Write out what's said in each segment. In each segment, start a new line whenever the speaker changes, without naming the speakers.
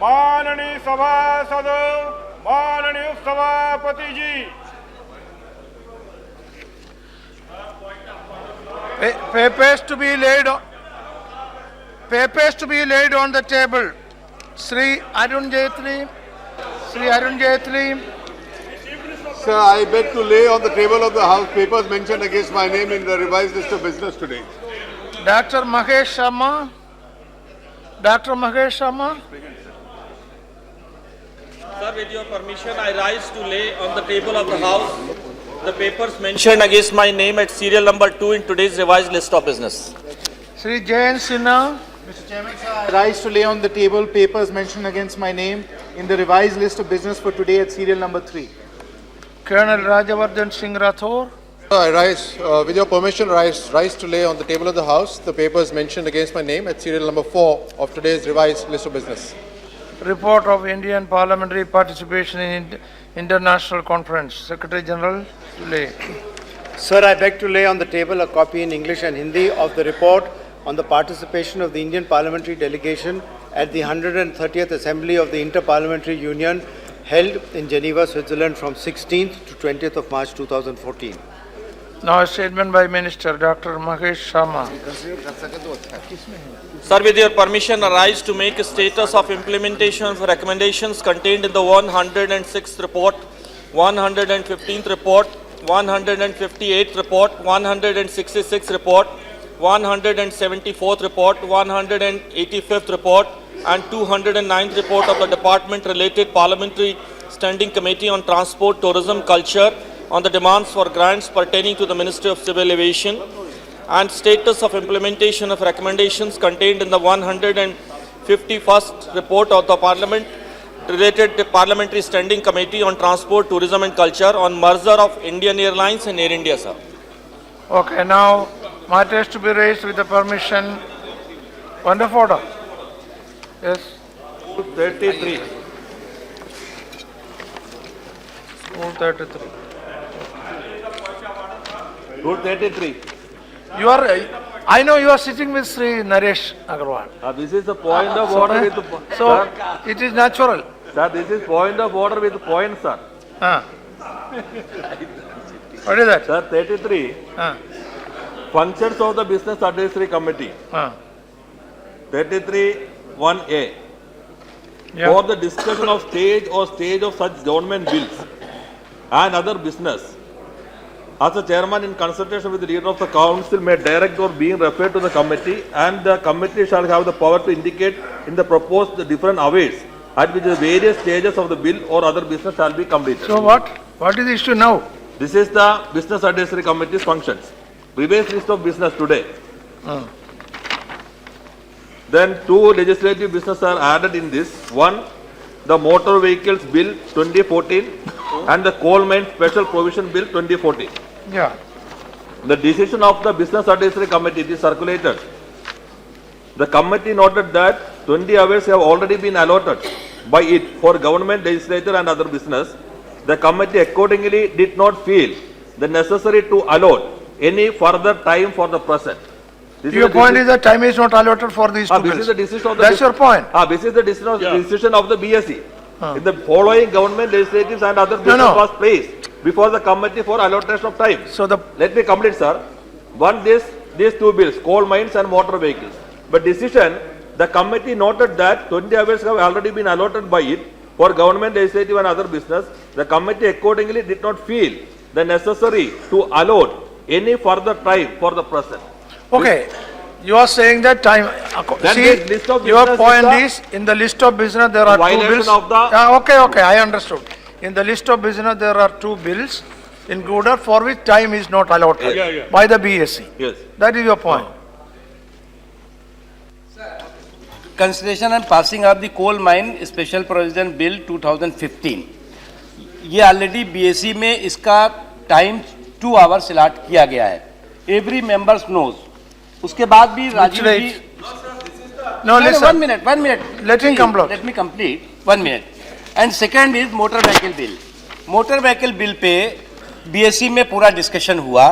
माननीय सभासद, माननीय सभापति जी।
Papers to be laid on the table. Sri Arun Jaitley.
Sir, I beg to lay on the table of the House papers mentioned against my name in the revised list of business today.
Dr. Mahesh Sharma.
Sir, with your permission, I rise to lay on the table of the House the papers mentioned against my name at serial number 2 in today's revised list of business.
Sri Jayan Sinha.
Mr. Chairman, sir, I rise to lay on the table papers mentioned against my name in the revised list of business for today at serial number 3.
Colonel Rajavardhan Singh Rathore.
I rise, with your permission, rise to lay on the table of the House the papers mentioned against my name at serial number 4 of today's revised list of business.
Report of Indian Parliamentary Participation in International Conference. Secretary General Lay.
Sir, I beg to lay on the table a copy in English and Hindi of the report on the participation of the Indian Parliamentary Delegation at the 130th Assembly of the Inter-Parliamentary Union held in Geneva, Switzerland from 16th to 20th of March 2014.
Now a statement by Minister Dr. Mahesh Sharma.
Sir, with your permission, I rise to make a status of implementation of recommendations contained in the 106th report, 115th report, 158th report, 166th report, 174th report, 185th report, and 209th report of the Department-related Parliamentary Standing Committee on Transport, Tourism, Culture on the demands for grants pertaining to the Ministry of Civil Aviation, and status of implementation of recommendations contained in the 151st report of the Parliament-related Parliamentary Standing Committee on Transport, Tourism and Culture on merger of Indian Airlines and Air India, sir.
Okay, now matters to be raised with the permission. Point of order. Yes.
33.
Rule 33.
Rule 33.
You are, I know you are sitting with Sri Naresh Agarwal.
This is the point of order with the
So it is natural.
sir. This is point of order with point, sir.
What is that?
Sir, 33. Functions of the Business Advisory Committee. 33 1A.
Yeah.
For the discussion of stage or stage of such government bills and other business, as a chairman in consultation with the leader of the council may direct or being referred to the committee, and the committee shall have the power to indicate in the proposed different hours at which the various stages of the bill or other business shall be completed.
So what? What is the issue now?
This is the Business Advisory Committee's functions. Revised list of business today. Then two legislative business are added in this. One, the Motor Vehicles Bill 2014 and the Coal Mine Special Provision Bill 2014.
Yeah.
The decision of the Business Advisory Committee is circulated. The committee noted that 20 hours have already been allotted by it for government, legislature and other business. The committee accordingly did not feel the necessary to allot any further time for the present.
Your point is that time is not allotted for these two
This
bills.
is the decision of the
That's your point.
This is the decision of the BSE. In the following government, legislatives and other business
no.
was placed before the committee for allocation of time.
So the
Let me complete, sir. One, these two bills, coal mines and motor vehicles. But decision, the committee noted that 20 hours have already been allotted by it for government, legislative and other business. The committee accordingly did not feel the necessary to allot any further time for the present.
okay, you are saying that time.
Then
See,
this list of
your
business
point
is
is in the list of business there are two
violation
bills.
of the-
Okay, I understood. In the list of business there are two bills included for which time is not allotted by the BSE.
Yes.
That is your point.
Consideration and passing of the coal mine special provision bill 2015 ये already BSE में इसका time 2 hours allot किया गया है. Every members knows. उसके बाद भी Rajiv ji
No, listen.
1 minute.
Let him complete.
Let me complete. 1 minute. And second is motor vehicle bill. Motor vehicle bill pay BSE में पूरा डिस्कशन हुआ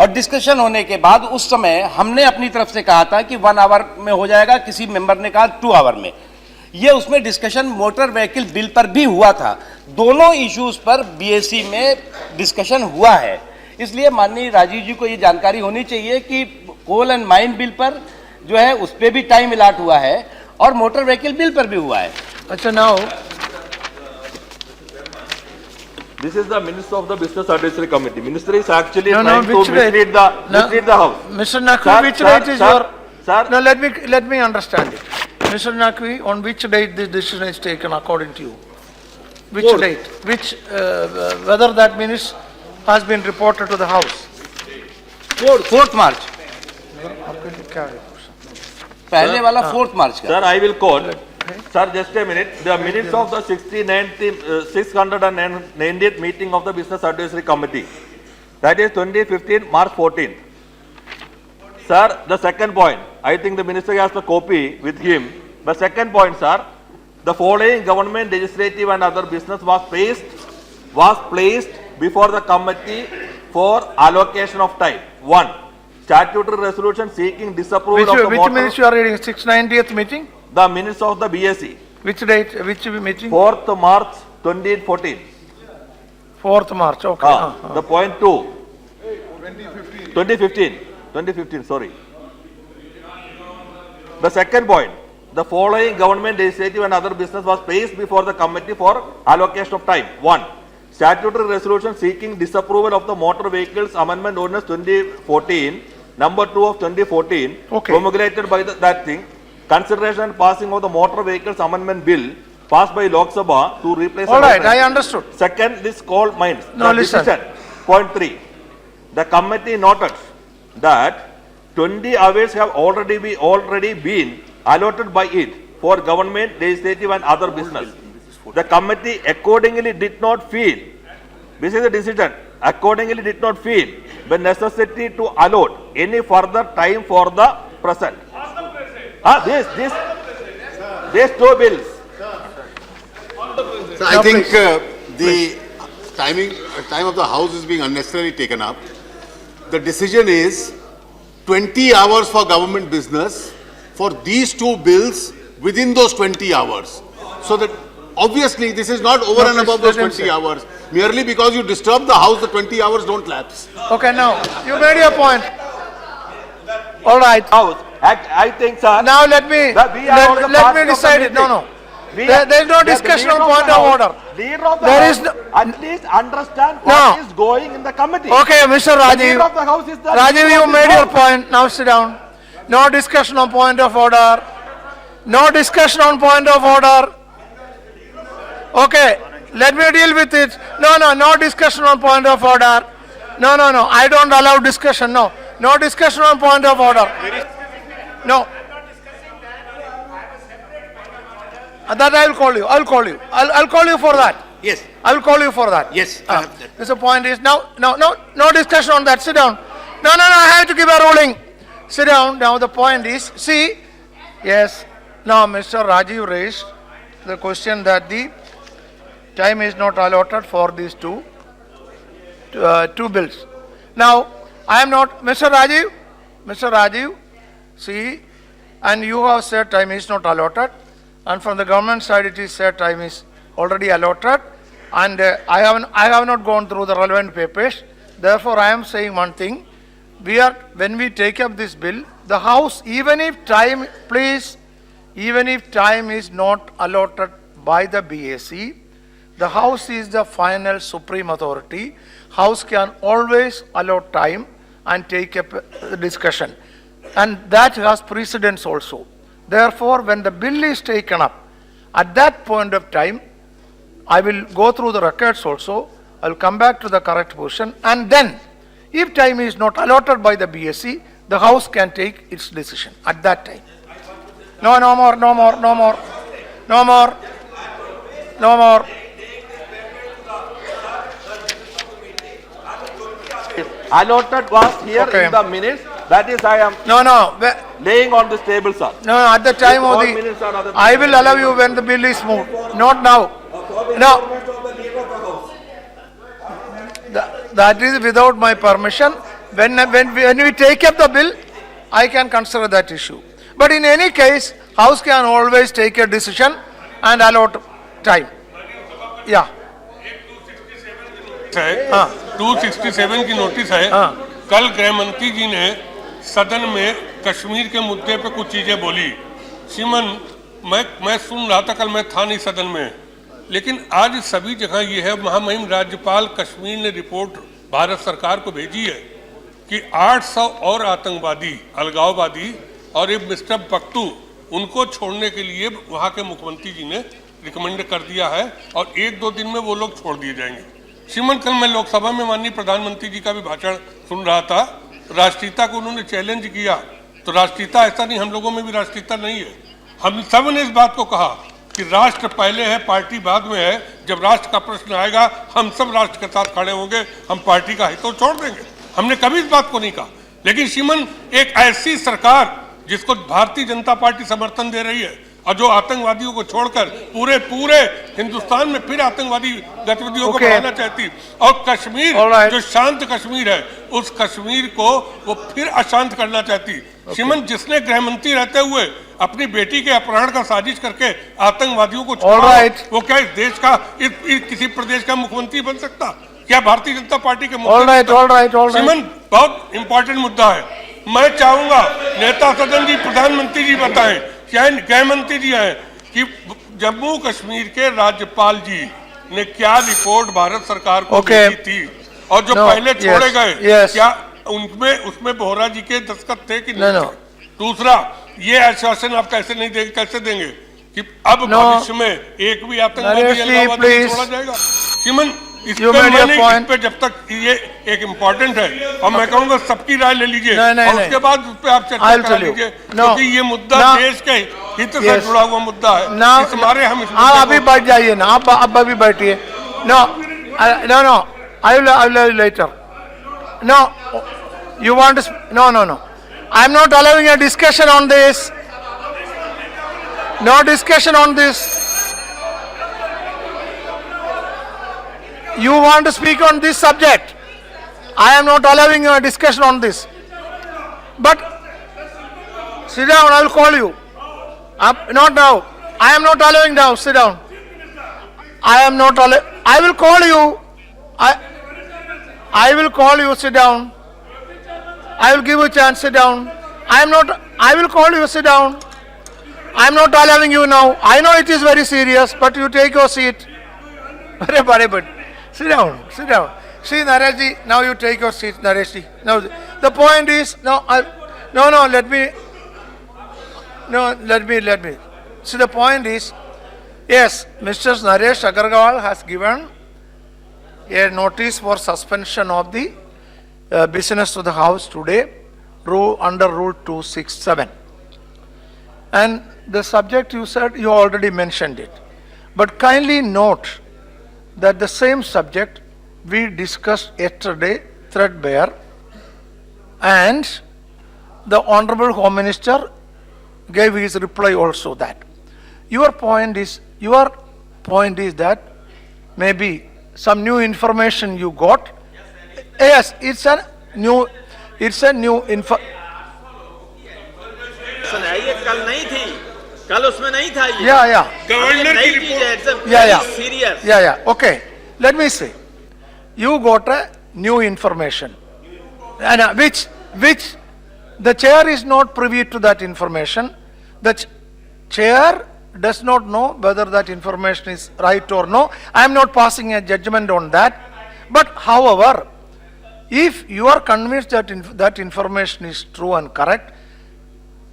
और डिस्कशन होने के बाद उस समय हमने अपनी तरफ से कहा था कि 1 आवर में हो जाएगा, किसी मेंबर ने कहा 2 आवर में. ये उसमें डिस्कशन मोटर व्हीकल बिल पर भी हुआ था। दोनों इश्यूज पर बीएससी में डिस्कशन हुआ है। इसलिए माननीय राजीव जी को ये जानकारी होनी चाहिए कि कोल एंड माइन बिल पर जो है उस पर भी टाइम अलाट हुआ है और मोटर व्हीकल बिल पर भी हुआ है।
अच्छा, now,
This is the minutes of the Business Advisory Committee. Minister is actually
No, no,
trying to
which date?
mislead the House.
Mr. Naqvi,
Sir,
which
sir,
date is
sir,
your?
sir.
No, let me understand it. Mr. Naqvi, on which date this decision is taken according to you? Which
Fourth.
date? Which, whether that minutes has been reported to the House?
4 मार्च, पहले वाला 4 मार्च का।
Sir, I will quote. Sir, just a minute. The minutes of the 690th meeting of the Business Advisory Committee. That is 2015, March 14. Sir, the second point. I think the minister has the copy with him. The second point, sir. The following government, legislative and other business was placed before the committee for allocation of time. 1. Statutory resolution seeking disapproval of the
Which
motor.
minutes you are reading? 690th meeting?
The minutes of the BSc.
Which date, which meeting?
4th March 2014.
4th March, okay.
The point 2. 2015, sorry. The second point. The following government, legislative and other business was placed before the committee for allocation of time. 1. Statutory resolution seeking disapproval of the motor vehicles amendment ordinance 2014, number 2 of 2014,
Okay.
promulgated by that thing. Consideration and passing of the motor vehicles amendment bill passed by Lok Sabha to replace.
All right,
amendment.
I understood.
Second, this coal mines.
No,
The
listen.
decision. Point 3. The committee noted that 20 hours have already been allotted by it for government, legislative and other business. The committee accordingly did not feel, this is the decision, accordingly did not feel the necessity to allot any further time for the present. These two bills.
So I think the time of the House is being unnecessarily taken up. The decision is 20 hours for government business for these two bills within those 20 hours. So that obviously this is not over
No,
and above
please
those
let him
20 hours. Merely because you disturb the House, the 20 hours don't lapse.
Okay, now, you made your point. All right.
House, I think, sir.
Now let me,
That we are on the
let
part
me
of the
decide it. No,
meeting.
no. There is no discussion on point of order.
Leader of the
There
House
is no-
at least understand
No.
what is going in the committee.
Okay, Mr.
The leader of
Rajiv.
the House is the.
Rajiv,
leader
you
of this
made your
House.
point. Now sit down. No discussion on point of order. No discussion on point of order. Okay, let me deal with it. No discussion on point of order. No. I don't allow discussion. No discussion on point of order. No. That I will call you. I'll call you for that.
Yes,
I will call you for that.
yes. I have that.
The point is, no discussion on that, sit down. No, I have to give a ruling. Sit down, now the point is, see, yes, now Mr. Rajiv raised the question that the time is not allotted for these two bills. Now, I am not, Mr. Rajiv, see, and you have said time is not allotted, and from the government side it is said time is already allotted, and I have not gone through the relevant papers. Therefore, I am saying one thing. When we take up this bill, the House, even if time is not allotted by the BSc, the House is the final supreme authority. House can always allot time and take up the discussion. And that has precedence also. Therefore, when the bill is taken up, at that point of time, I will go through the records also, I will come back to the correct position, and then, if time is not allotted by the BSc, the House can take its decision at that time. No more.
Allotted was here
Okay.
in the minutes, that is I am
No.
laying on this table, sir.
No, at the time of
All
the,
minutes are other-
I will allow you when the bill is moved, not now. No. That is without my permission. When we take up the bill, I can consider that issue. But in any case, House can always take a decision and allot time. Yeah.
है 267 की notice है। कल गृह मंत्री जी ने सदन में कश्मीर के मुद्दे पे कुछ चीजें बोली। श्रीमन, मैं सुन रहा था, कल मैं था नहीं सदन में, लेकिन आज सभी जगह ये है, महामहिम राज्यपाल कश्मीर ने रिपोर्ट भारत सरकार को भेजी है कि 800 और आतंकवादी, अलगाववादी और एक मिस्टर बख्तू, उनको छोड़ने के लिए वहाँ के मुख्यमंत्री जी ने रिकमेंड कर दिया है और 1-2 दिन में वो लोग छोड़ दिए जाएंगे। श्रीमन, कल मैं लोकसभा में माननीय प्रधानमंत्री जी का भी भाषण सुन रहा था। राष्ट्रीयता को उन्होंने चैलेंज किया, तो राष्ट्रीयता ऐसा नहीं, हम लोगों में भी राष्ट्रीयता नहीं है। हम सब ने इस बात को कहा कि राष्ट्र पहले है, पार्टी बाद में है। जब राष्ट्र का प्रश्न आएगा, हम सब राष्ट्र के साथ खड़े होंगे, हम पार्टी का हित तो छोड़ देंगे। हमने कभी इस बात को नहीं कहा। लेकिन श्रीमन, एक ऐसी सरकार जिसको भारतीय जनता पार्टी समर्थन दे रही है और जो आतंकवादियों को छोड़कर पूरे हिंदुस्तान में फिर आतंकवादी गतिविधियों को बढ़ाना चाहती, और कश्मीर जो शांत कश्मीर है, उस कश्मीर को वो फिर अशांत करना चाहती। श्रीमन, जिसने गृह मंत्री रहते हुए अपनी बेटी के अपहरण का साजिश करके आतंकवादियों को छोड़ा, वो क्या इस देश का किसी प्रदेश का मुख्यमंत्री बन सकता? क्या भारतीय जनता पार्टी के श्रीमन, बहुत इंपॉर्टेंट मुद्दा है। मैं चाहूंगा नेता सदन जी, प्रधानमंत्री जी बताएं, चाहे गृह मंत्री जी हैं, कि जम्मू कश्मीर के राज्यपाल जी ने क्या रिपोर्ट भारत सरकार को भेजी थी, और जो पहले छोड़े गए, क्या उनमें उसमें बोहरा जी के दस्तखत थे कि नहीं? दूसरा, ये आश्वासन आप कैसे देंगे कि अब भविष्य में एक भी आतंकवादी छोड़ा जाएगा? श्रीमन, इस पे जब तक ये एक इम्पोर्टेंट है, और मैं कहूँगा सबकी राय ले लीजिए, और उसके बाद उस पर आप चर्चा कर लीजिए, क्योंकि ये मुद्दा देश के हित से जुड़ा हुआ मुद्दा है। हमारे हम
अभी बैठ जाइए ना, आप अभी बैठिए। No, I will later. No, you want to? No. I am not allowing a discussion on this. No discussion on this. You want to speak on this subject? I am not allowing a discussion on this. But sit down, I will call you. Not now. I am not allowing now. Sit down. I am not allowing. I will call you. I will call you. Sit down. I will give you a chance. Sit down. I will call you. Sit down. I am not allowing you now. I know it is very serious, but you take your seat. Sit down. See, Nareshji, now you take your seat, Nareshji. Now, the point is, let me. See, the point is, yes, Mr. Naresh Agarwal has given a notice for suspension of the business to the House today, under Rule 267. And the subject you said, you already mentioned it. But kindly note that the same subject we discussed yesterday, threadbare, and the Honorable Home Minister gave his reply also that. Your point is that maybe some new information you got. Yes, it's a new info.
कल नहीं थी, कल उसमें नहीं था ये।
Yeah.
Governor की report.
Serious.
Yeah. Okay. Let me say, you got a new information, and which the chair is not privy to that information. The chair does not know whether that information is right or no. I am not passing a judgment on that. But however, if you are convinced that that information is true and correct,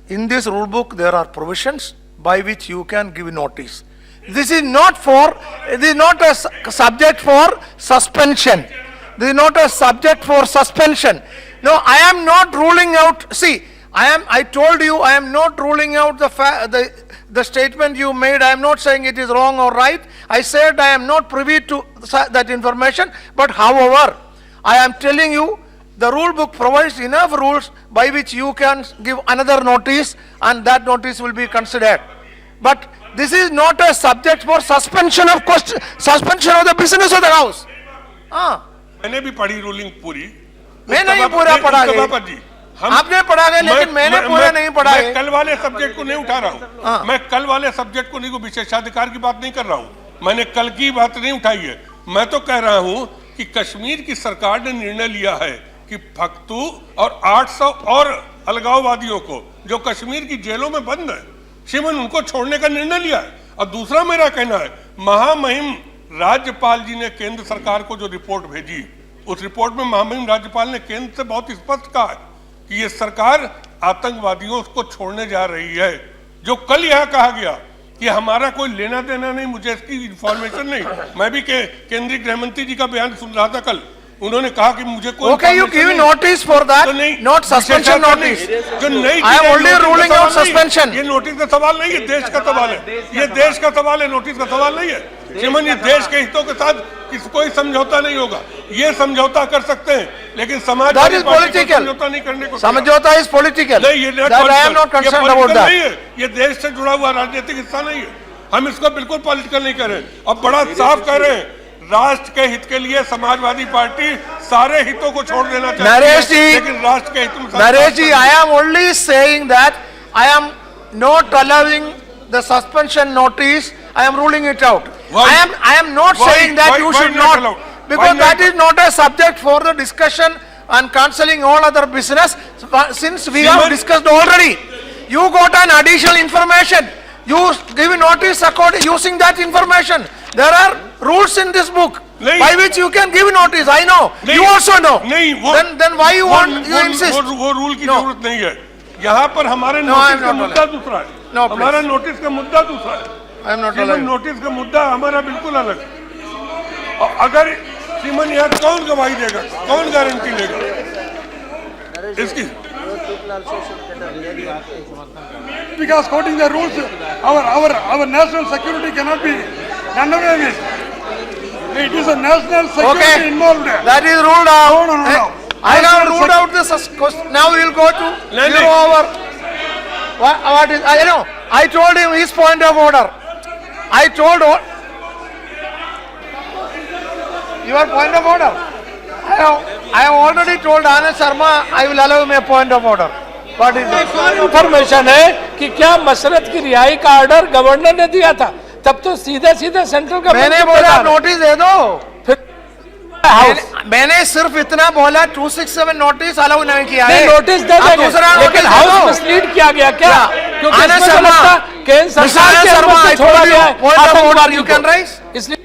in this rule book there are provisions by which you can give notice. This is not a subject for suspension. This is not a subject for suspension. No, I am not ruling out. See, I told you I am not ruling out the statement you made. I am not saying it is wrong or right. I said I am not privy to that information. But however, I am telling you, the rule book provides enough rules by which you can give another notice, and that notice will be considered. But this is not a subject for suspension of the business of the House.
मैंने भी पढ़ी ruling पूरी।
मैं नहीं पूरा पढ़ा।
सभापति जी,
आपने पढ़ा है, लेकिन मैंने पूरा नहीं पढ़ा है।
मैं कल वाले सब्जेक्ट को नहीं उठा रहा हूँ।
हाँ।
मैं कल वाले सब्जेक्ट को नहीं, को विशेषाधिकार की बात नहीं कर रहा हूँ। मैंने कल की बात नहीं उठाई है। मैं तो कह रहा हूँ कि कश्मीर की सरकार ने निर्णय लिया है कि फक्तू और 800 और अलगाववादियों को जो कश्मीर की जेलों में बंद है, श्रीमन उनको छोड़ने का निर्णय लिया है। और दूसरा मेरा कहना है, महामहिम राज्यपाल जी ने केंद्र सरकार को जो रिपोर्ट भेजी, उस रिपोर्ट में महामहिम राज्यपाल ने केंद्र से बहुत स्पष्ट कहा है कि ये सरकार आतंकवादियों को छोड़ने जा रही है। जो कल यहाँ कहा गया कि हमारा कोई लेना देना नहीं, मुझे इसकी इंफॉर्मेशन नहीं। मैं भी केंद्रीय गृह मंत्री जी का बयान सुन रहा था कल, उन्होंने कहा कि मुझे कोई
Okay, you give notice for that, not suspension notice.
जो नहीं
I am only ruling out suspension.
ये नोटिस का सवाल नहीं है, देश का सवाल है। ये देश का सवाल है, नोटिस का सवाल नहीं है। श्रीमन, ये देश के हितों के साथ कोई समझौता नहीं होगा। ये समझौता कर सकते हैं, लेकिन समाज
That is political.
समझौता नहीं करने को
समझौता is political.
नहीं, ये
That I am not concerned about
political
that.
नहीं है। ये देश से जुड़ा हुआ राजनीतिक हिस्सा नहीं है। हम इसको बिल्कुल पॉलिटिकल नहीं कर रहे। अब बड़ा साफ कह रहे हैं, राष्ट्र के हित के लिए समाजवादी पार्टी सारे हितों को छोड़ देना चाहती
नरेश जी,
है, लेकिन राष्ट्र के हित में
Naresh ji, I am only saying that I am not allowing the suspension notice. I am ruling it out.
Why?
I am not
Why?
saying that
Why-
you
why
should
not
not,
allow?
because
Why
that
not?
is not a subject for the discussion and cancelling all other business, since we have
Shriman-
discussed already. You got an additional information. You give notice according using that information. There are rules in this book
नहीं।
by which you can give notice. I know.
नहीं,
You also know.
नहीं, वो
Then why you want you insist?
वो rule की
No.
जरूरत नहीं है। यहाँ पर हमारे
No, I am
नोटिस का
not
मुद्दा
allowed.
दूसरा है।
No, please.
हमारा नोटिस का मुद्दा दूसरा है।
I am not
Shriman,
allowing.
Notice का मुद्दा हमारा बिल्कुल अलग है। और अगर श्रीमन यहाँ कौन गवाही देगा, कौन गारंटी लेगा इसकी?
Because quoting the rules, our national security cannot be done away with. It is a national security
Okay,
involved.
that is ruled out.
No.
I have ruled out this question. Now we will go to
No, no.
0 hour. What is, I know, I told him his point of order. I told your point of order. I have already told Anand Sharma, I will allow him a point of order. What is it?
Information है कि क्या मसरत की रिहाई का order governor ने दिया था, तब तो सीधे सीधे सेंट्रल का
मैंने बोला नोटिस दे दो।
हाउस
मैंने सिर्फ इतना बोला 267 नोटिस अलाउ नहीं किया है।
नोटिस दे
आप
देंगे,
दूसरा
लेकिन
नोटिस
हाउस
दे दो।
मिसलीड किया गया क्या? क्योंकि
आनंद
इसमें तो
शर्मा,
लगता है केंद्र सरकार के अनुमति से छोड़ा गया है आतंकवादियों को, इसलिए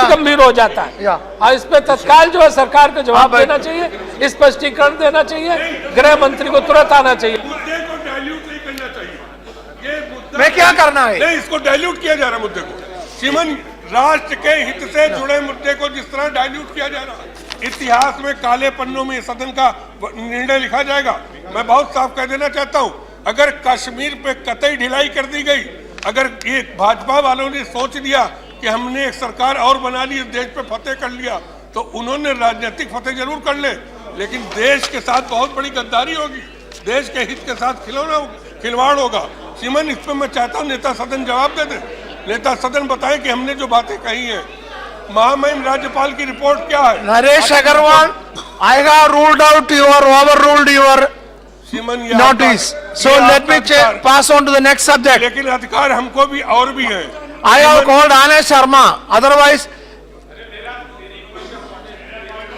गंभीर हो जाता है। और इस पे तत्काल जो है सरकार को जवाब देना चाहिए, स्पष्टीकरण देना चाहिए, गृह मंत्री को तुरंत आना चाहिए।
मुद्दे को डाइल्यूट नहीं करना चाहिए। ये मुद्दा
मैं क्या करना है?
नहीं, इसको डाइल्यूट किया जा रहा है मुद्दे को। श्रीमन, राष्ट्र के हित से जुड़े मुद्दे को जिस तरह डाइल्यूट किया जा रहा है, इतिहास में काले पन्नों में सदन का निर्णय लिखा जाएगा। मैं बहुत साफ कह देना चाहता हूं, अगर कश्मीर पे कतई ढिलाई कर दी गई, अगर ये भाजपा वालों ने सोच लिया कि हमने एक सरकार और बना ली, देश पे फतेह कर लिया, तो उन्होंने राजनीतिक फतेह जरूर कर ले, लेकिन देश के साथ बहुत बड़ी गद्दारी होगी, देश के हित के साथ खिलवाड़ होगा। श्रीमन, इस पर मैं चाहता हूँ नेता सदन जवाब दे दे। नेता सदन बताए कि हमने जो बातें कही हैं। महामहिम राज्यपाल की रिपोर्ट क्या है?
Naresh Agarwal, I have ruled out overruled your
श्रीमन, ये
notice. So
ये
let me
आपका अधिकार-
pass on to the next subject.
लेकिन अधिकार हमको भी और भी है।
I have called Anand Sharma, otherwise,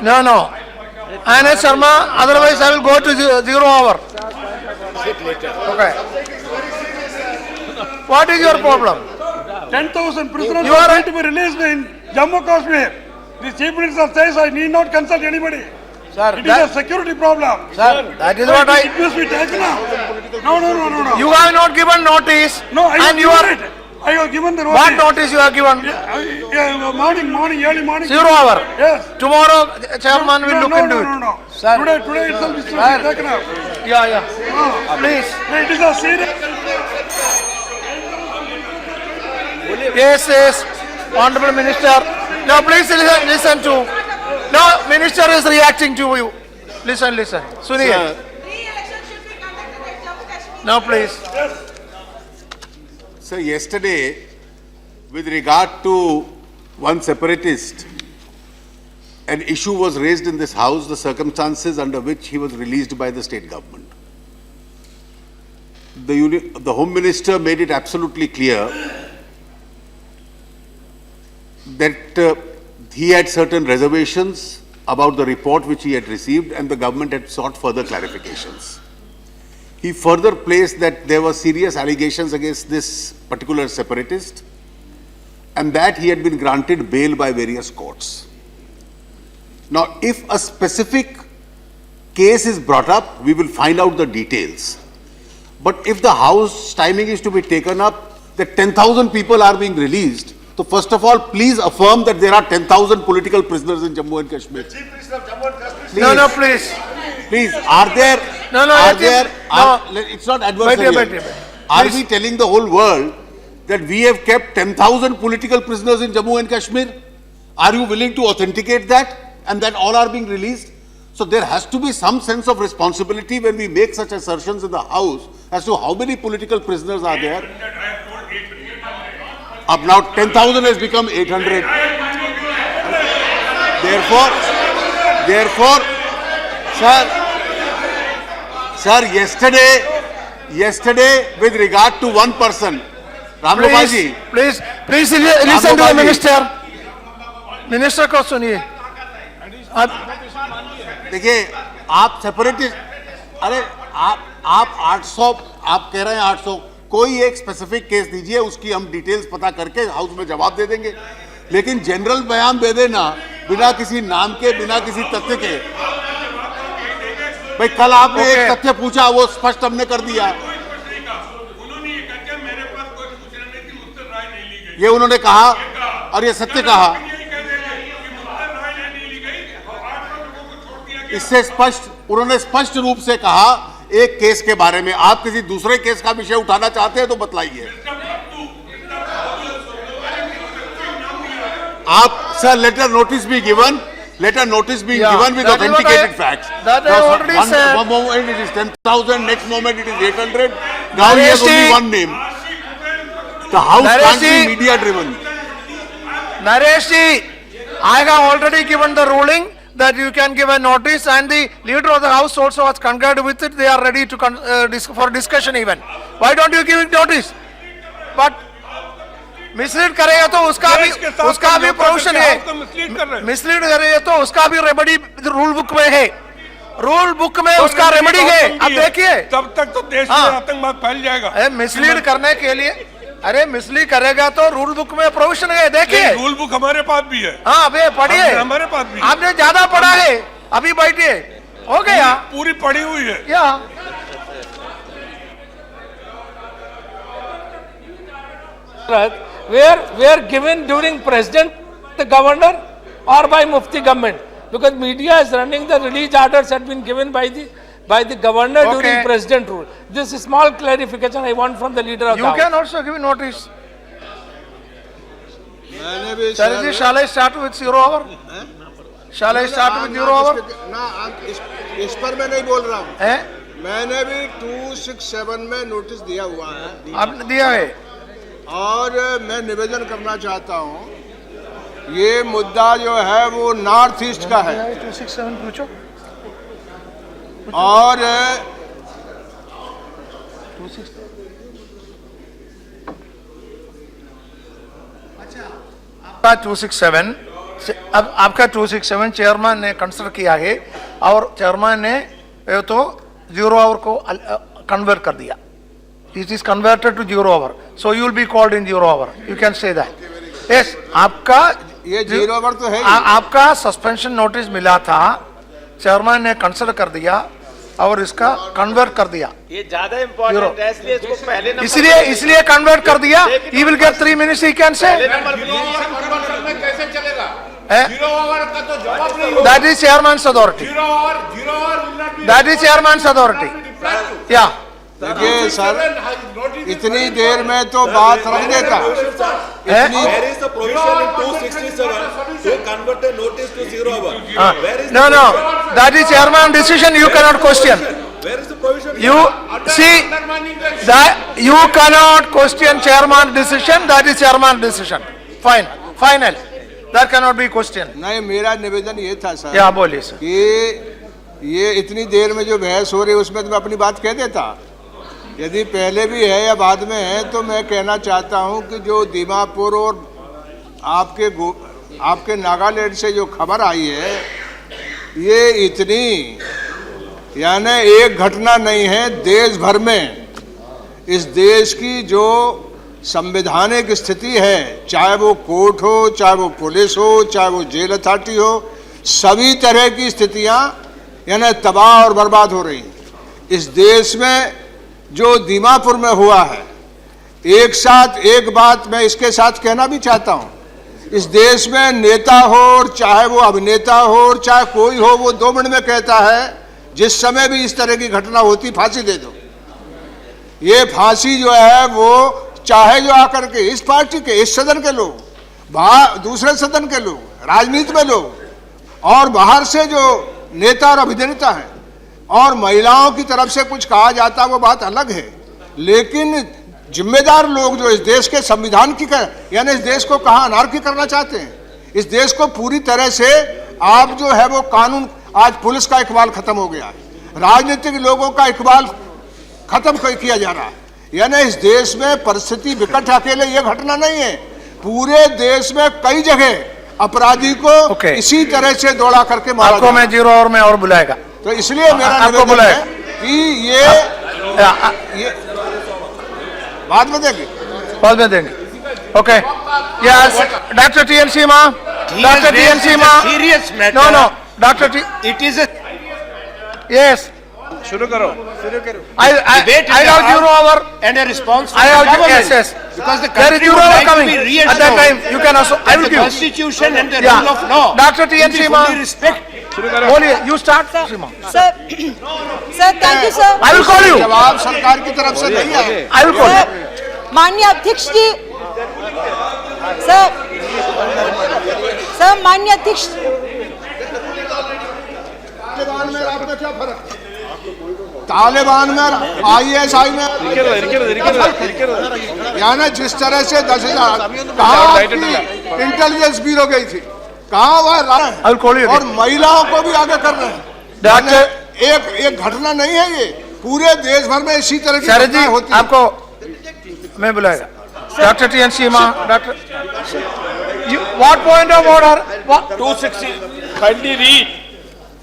no. Anand Sharma, otherwise I will go to 0 hour. Okay. What is your problem?
10,000 prisoners
You are
are going
right.
to be released in Jammu Kashmir. The chief minister says I need not consult anybody.
Sir,
It is a security problem.
that is what
It must be taken up. No.
you have not given notice.
No, I have
and you
given
are,
it. I have given the notice.
what notice you have given?
Morning, early morning.
0 hour.
Yes.
Tomorrow, chairman will look into it.
No.
Sir.
Today itself is to be taken up.
Yeah.
No.
Please.
No, it is a serious.
Yes, Honorable Minister. No, please listen to. No, Minister is reacting to you. Listen. Sunil. No, please.
So yesterday, with regard to one separatist, an issue was raised in this house, the circumstances under which he was released by the state government. The Home Minister made it absolutely clear that he had certain reservations about the report which he had received, and the government had sought further clarifications. He further placed that there were serious allegations against this particular separatist, and that he had been granted bail by various courts. Now, if a specific case is brought up, we will find out the details. But if the House timing is to be taken up, that 10,000 people are being released, so first of all, please affirm that there are 10,000 political prisoners in Jammu and Kashmir.
No, please.
Please, are there? It's not adversarial.
Wait.
Are we telling the whole world that we have kept 10,000 political prisoners in Jammu and Kashmir? Are you willing to authenticate that, and that all are being released? So there has to be some sense of responsibility when we make such assertions in the House as to how many political prisoners are there. Up now 10,000 has become 800. Therefore, sir, yesterday with regard to one person, Ram Gopal ji,
Please listen to the minister. Minister को सुनिए.
देखिए आप separatist, अरे आप 800 आप कह रहे हैं 800, कोई एक स्पेसिफिक केस दीजिए, उसकी हम डिटेल्स पता करके हाउस में जवाब दे देंगे. लेकिन जनरल बयान दे देना बिना किसी नाम के, बिना किसी तथ्य के. भाई कल आपने एक तथ्य पूछा, वो स्पष्ट हमने कर दिया. ये उन्होंने कहा और ये सत्य कहा. इससे स्पष्ट, उन्होंने स्पष्ट रूप से कहा एक केस के बारे में. आप किसी दूसरे केस का विषय उठाना चाहते हैं तो बतलाइए. आप सर, लेटर नोटिस भी given, with authenticated facts.
That I already said.
One moment it is 10,000, next moment it is 800. Now he has only one name. The house can't be media driven.
Naresh ji, I have already given the ruling that you can give a notice, and the leader of the house also has concurred with it. They are ready to for discussion even. Why don't you give notice? But mislead करेगा तो उसका भी provision है. Mislead करेगा तो उसका भी remedy rule book में है. रूल बुक में उसका रेमेडी है. अब देखिए,
तब तक तो देश में आतंकवाद फैल जाएगा.
मिसलीड करने के लिए, अरे मिसलीड करेगा तो रूल बुक में प्रोविजन है. देखिए,
रूल बुक हमारे पास भी है.
हाँ, अबे पढ़िए.
हमारे पास भी.
आपने ज्यादा पढ़ा है. अभी बैठिए, हो गया.
पूरी पढ़ी हुई है.
या
were given during president, the governor, or by Mufti government, because media is running the release orders had been given by the governor during president rule. This is small clarification I want from the leader of the house.
You can also give notice. Shall I start with 0 hour? Shall I start with 0 hour?
ना, इस पर मैं नहीं बोल रहा हूँ. मैंने भी 267 में नोटिस दिया हुआ है.
आपने दिया है.
और मैं निवेदन करना चाहता हूँ, ये मुद्दा जो है वो नॉर्थ ईस्ट का है.
267 पूछो.
और
267, अब आपका 267 चेयरमैन ने कंसिडर किया है, और चेयरमैन ने तो 0 आवर को कन्वर्ट कर दिया. It is converted to 0 hour. So you will be called in 0 hour. You can say that. Yes, आपका
ये 0 hour तो है.
आपका सस्पेंशन नोटिस मिला था, चेयरमैन ने कंसिडर कर दिया और इसका कन्वर्ट कर दिया.
ये ज्यादा इंपॉर्टेंट है, इसलिए इसको पहले नंबर,
इसलिए कन्वर्ट कर दिया. He will get 3 minutes. He can say.
कैसे चलेगा? 0 hour का तो जवाब नहीं होगा.
That is chairman's authority.
0 hour will not be.
That is chairman's authority. Yeah.
देखिए सर, इतनी देर में तो बात रख देता.
Where is the provision in 267 to convert the notice to 0 hour? Where is
No, that is chairman's decision. You cannot question.
Where is the provision?
You see that you cannot question chairman's decision. That is chairman's decision. Fine, final. That cannot be question.
नहीं, मेरा निवेदन ये था sir
Yeah, बोलिए sir.
कि ये इतनी देर में जो बहस हो रही है उसमें तो मैं अपनी बात कह देता। यदि पहले भी है या बाद में है तो मैं कहना चाहता हूं कि जो दीमापुर और आपके नागालैंड से जो खबर आई है, ये इतनी यानी एक घटना नहीं है, देश भर में इस देश की जो संवैधानिक स्थिति है, चाहे वो कोर्ट हो, चाहे वो पुलिस हो, चाहे वो जेल अथॉरिटी हो, सभी तरह की स्थितियां यानी तबाह और बर्बाद हो रही हैं। इस देश में जो दीमापुर में हुआ है, एक बात मैं इसके साथ कहना भी चाहता हूं, इस देश में नेता हो और चाहे वो अभिनेता हो और चाहे कोई हो, वो 2 मिनट में कहता है जिस समय भी इस तरह की घटना होती फांसी दे दो। ये फांसी जो है वो चाहे जो आकर के इस पार्टी के, इस सदन के लोग, दूसरे सदन के लोग, राजनीति में लोग और बाहर से जो नेता और अभिनेता हैं और महिलाओं की तरफ से कुछ कहा जाता, वो बात अलग है, लेकिन जिम्मेदार लोग जो इस देश के संविधान की यानी इस देश को कहाँ अनारकी करना चाहते हैं, इस देश को पूरी तरह से आप जो है वो कानून, आज पुलिस का इकबाल खत्म हो गया है, राजनीतिक लोगों का इकबाल खत्म किया जा रहा है, यानी इस देश में परिस्थिति विकट अकेले ये घटना नहीं है, पूरे देश में कई जगह अपराधी को इसी तरह से दौड़ा करके मारा।
आपको मैं 0 आवर में और बुलाएगा,
तो इसलिए मेरा निवेदन है कि ये बाद में देंगे। Okay, yes, doctor T N Seema,
serious matter.
No, doctor T,
It is a
yes,
शुरू करो.
I have 0 hour
and a response from
I have
the government.
yes.
Because the
There is
country
0
would
hour
like to
coming.
be
At
reassured
that time, you can also. I
that
will
the
give.
constitution and the
Yeah.
rule of law
Dr. T. N.
will be
Seema.
fully respect.
बोलिए, you start, Seema.
Sir, thank you, sir.
I will call you.
जवाब सरकार की तरफ से नहीं है।
I will call you.
माननीय अध्यक्ष जी, सर माननीय अध्यक्ष,
तालिबान में आपका क्या फर्क है? तालिबान में ISI में यानी जिस तरह से 10,000 कहाँ इंटेलिजेंस ब्यूरो गई थी, कहाँ वह और महिलाओं को भी आगे कर रहे हैं। डॉक्टर एक घटना नहीं है ये, पूरे देश भर में इसी तरह की घटनाएं होती हैं।
आपको मैं बुलाएगा। Doctor T N Seema, doctor, what point of order?
260. Kindly read.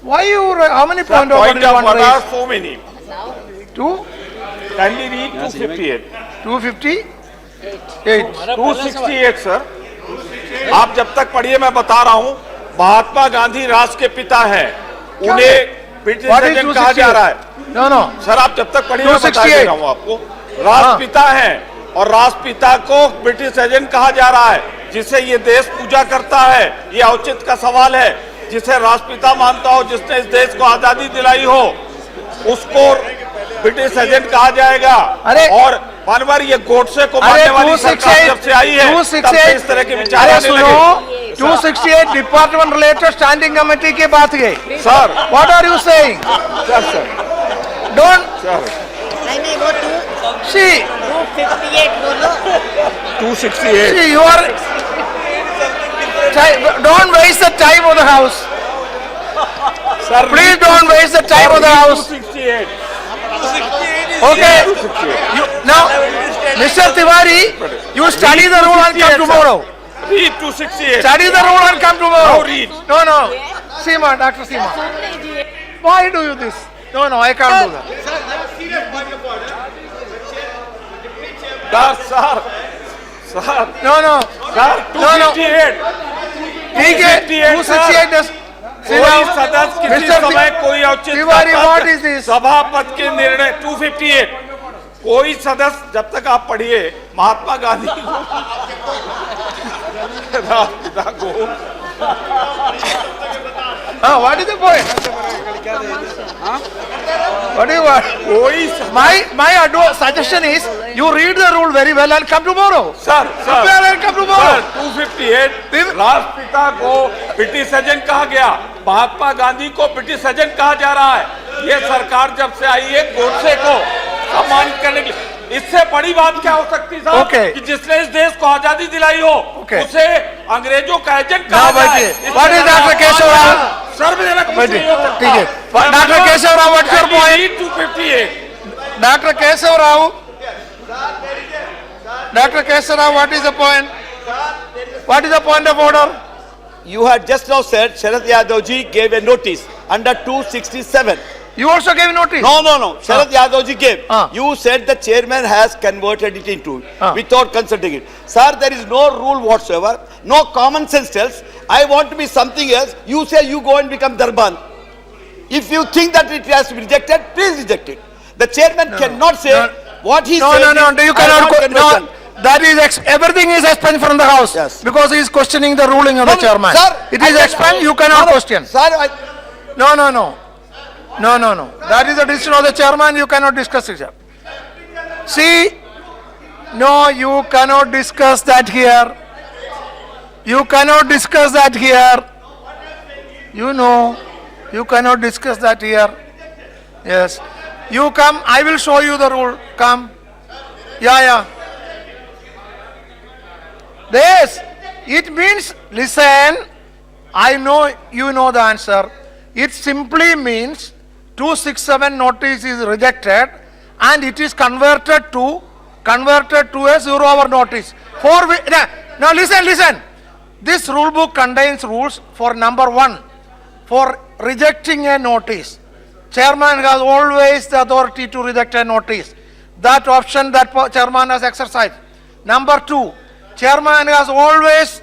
Why you? How many point of order you want to
There are
raise?
so many.
2?
Kindly read 258.
258.
268 sir. आप जब तक पढ़िए मैं बता रहा हूँ, महात्मा गांधी राष्ट्र के पिता हैं, उन्हें ब्रिटिश सैनिक कहा जा रहा है।
No.
सर आप जब तक पढ़िए मैं बता दे रहा हूँ आपको, राष्ट्रपिता हैं और राष्ट्रपिता को ब्रिटिश एजेंट कहा जा रहा है, जिसे ये देश पूजा करता है। ये औचित्य का सवाल है, जिसे राष्ट्रपिता मानता हो, जिसने इस देश को आजादी दिलाई हो, उसको ब्रिटिश एजेंट कहा जाएगा। और बार ये गोडसे को मारने वाली सरकार जब से आई है, तब से इस तरह के विचार आने लगे।
268 डिपार्टमेंट रिलेटेड स्टैंडिंग कमेटी की बात गई।
Sir,
what are you saying?
Sir
don't
नहीं वो
सी
258 बोलो।
268
See, you are. Don't waste the time of the house.
Sir,
Please don't waste the time of the house.
268.
Okay. Now, Mr. Tiwari, you study the rule and come tomorrow.
Read 268.
Study the rule and come tomorrow.
Now read.
No. Seema, Dr. Seema. Why do you this? No, I can't do that.
Sir.
No.
Sir, 268.
ठीक है, 268.
कोई सदस्य किसी समय कोई औचित्य
Tiwari, what is this?
सभापति के निर्णय 258। कोई सदस्य, जब तक आप पढ़िए, महात्मा गांधी राष्ट्रपिता को
what is the point? What do you want? My suggestion is you read the rule very well and come tomorrow.
Sir,
and come tomorrow.
258 राष्ट्रपिता को ब्रिटिश एजेंट कहा गया, महात्मा गांधी को ब्रिटिश एजेंट कहा जा रहा है। ये सरकार जब से आई है, गोडसे को सम्मानित करने के लिए इससे बड़ी बात क्या हो सकती है साहब
Okay.
कि जिसने इस देश को आजादी दिलाई हो
Okay.
उसे अंग्रेजों का एजेंट
Now,
कहा जाए।
बैठिए। What is Dr. Keshav Rao?
सर्वजनक
बैठिए,
नहीं हो सकता।
ठीक है। Dr. Keshav Rao, what's your point?
258
Dr. Keshav Rao. Dr. Keshav Rao, what is the point? What is the point of order?
You had just now said Sharad Yadav ji gave a notice under 267.
You also gave notice?
No. Sharad Yadav ji gave.
Ah.
You said the chairman has converted it into
Ah.
without consulting it. Sir, there is no rule whatsoever. No common sense tells. I want to be something else. You say you go and become Darban. If you think that it has to be rejected, please reject it. The chairman cannot say what he said.
No, you cannot. No, that is everything is expunged from the house.
Yes.
Because he is questioning the ruling of the chairman.
Sir,
It is expunged, you cannot question.
Sir,
No. That is the decision of the chairman, you cannot discuss it, sir. See, no, you cannot discuss that here. You cannot discuss that here. You know, you cannot discuss that here. Yes. You come, I will show you the rule. Come. Yeah. This, it means, listen, I know you know the answer. It simply means 267 notice is rejected and it is converted to a 0 hour notice. Now listen. This rule book contains rules for number 1, for rejecting a notice. Chairman has always the authority to reject a notice. That option that chairman has exercised. Number 2, chairman has always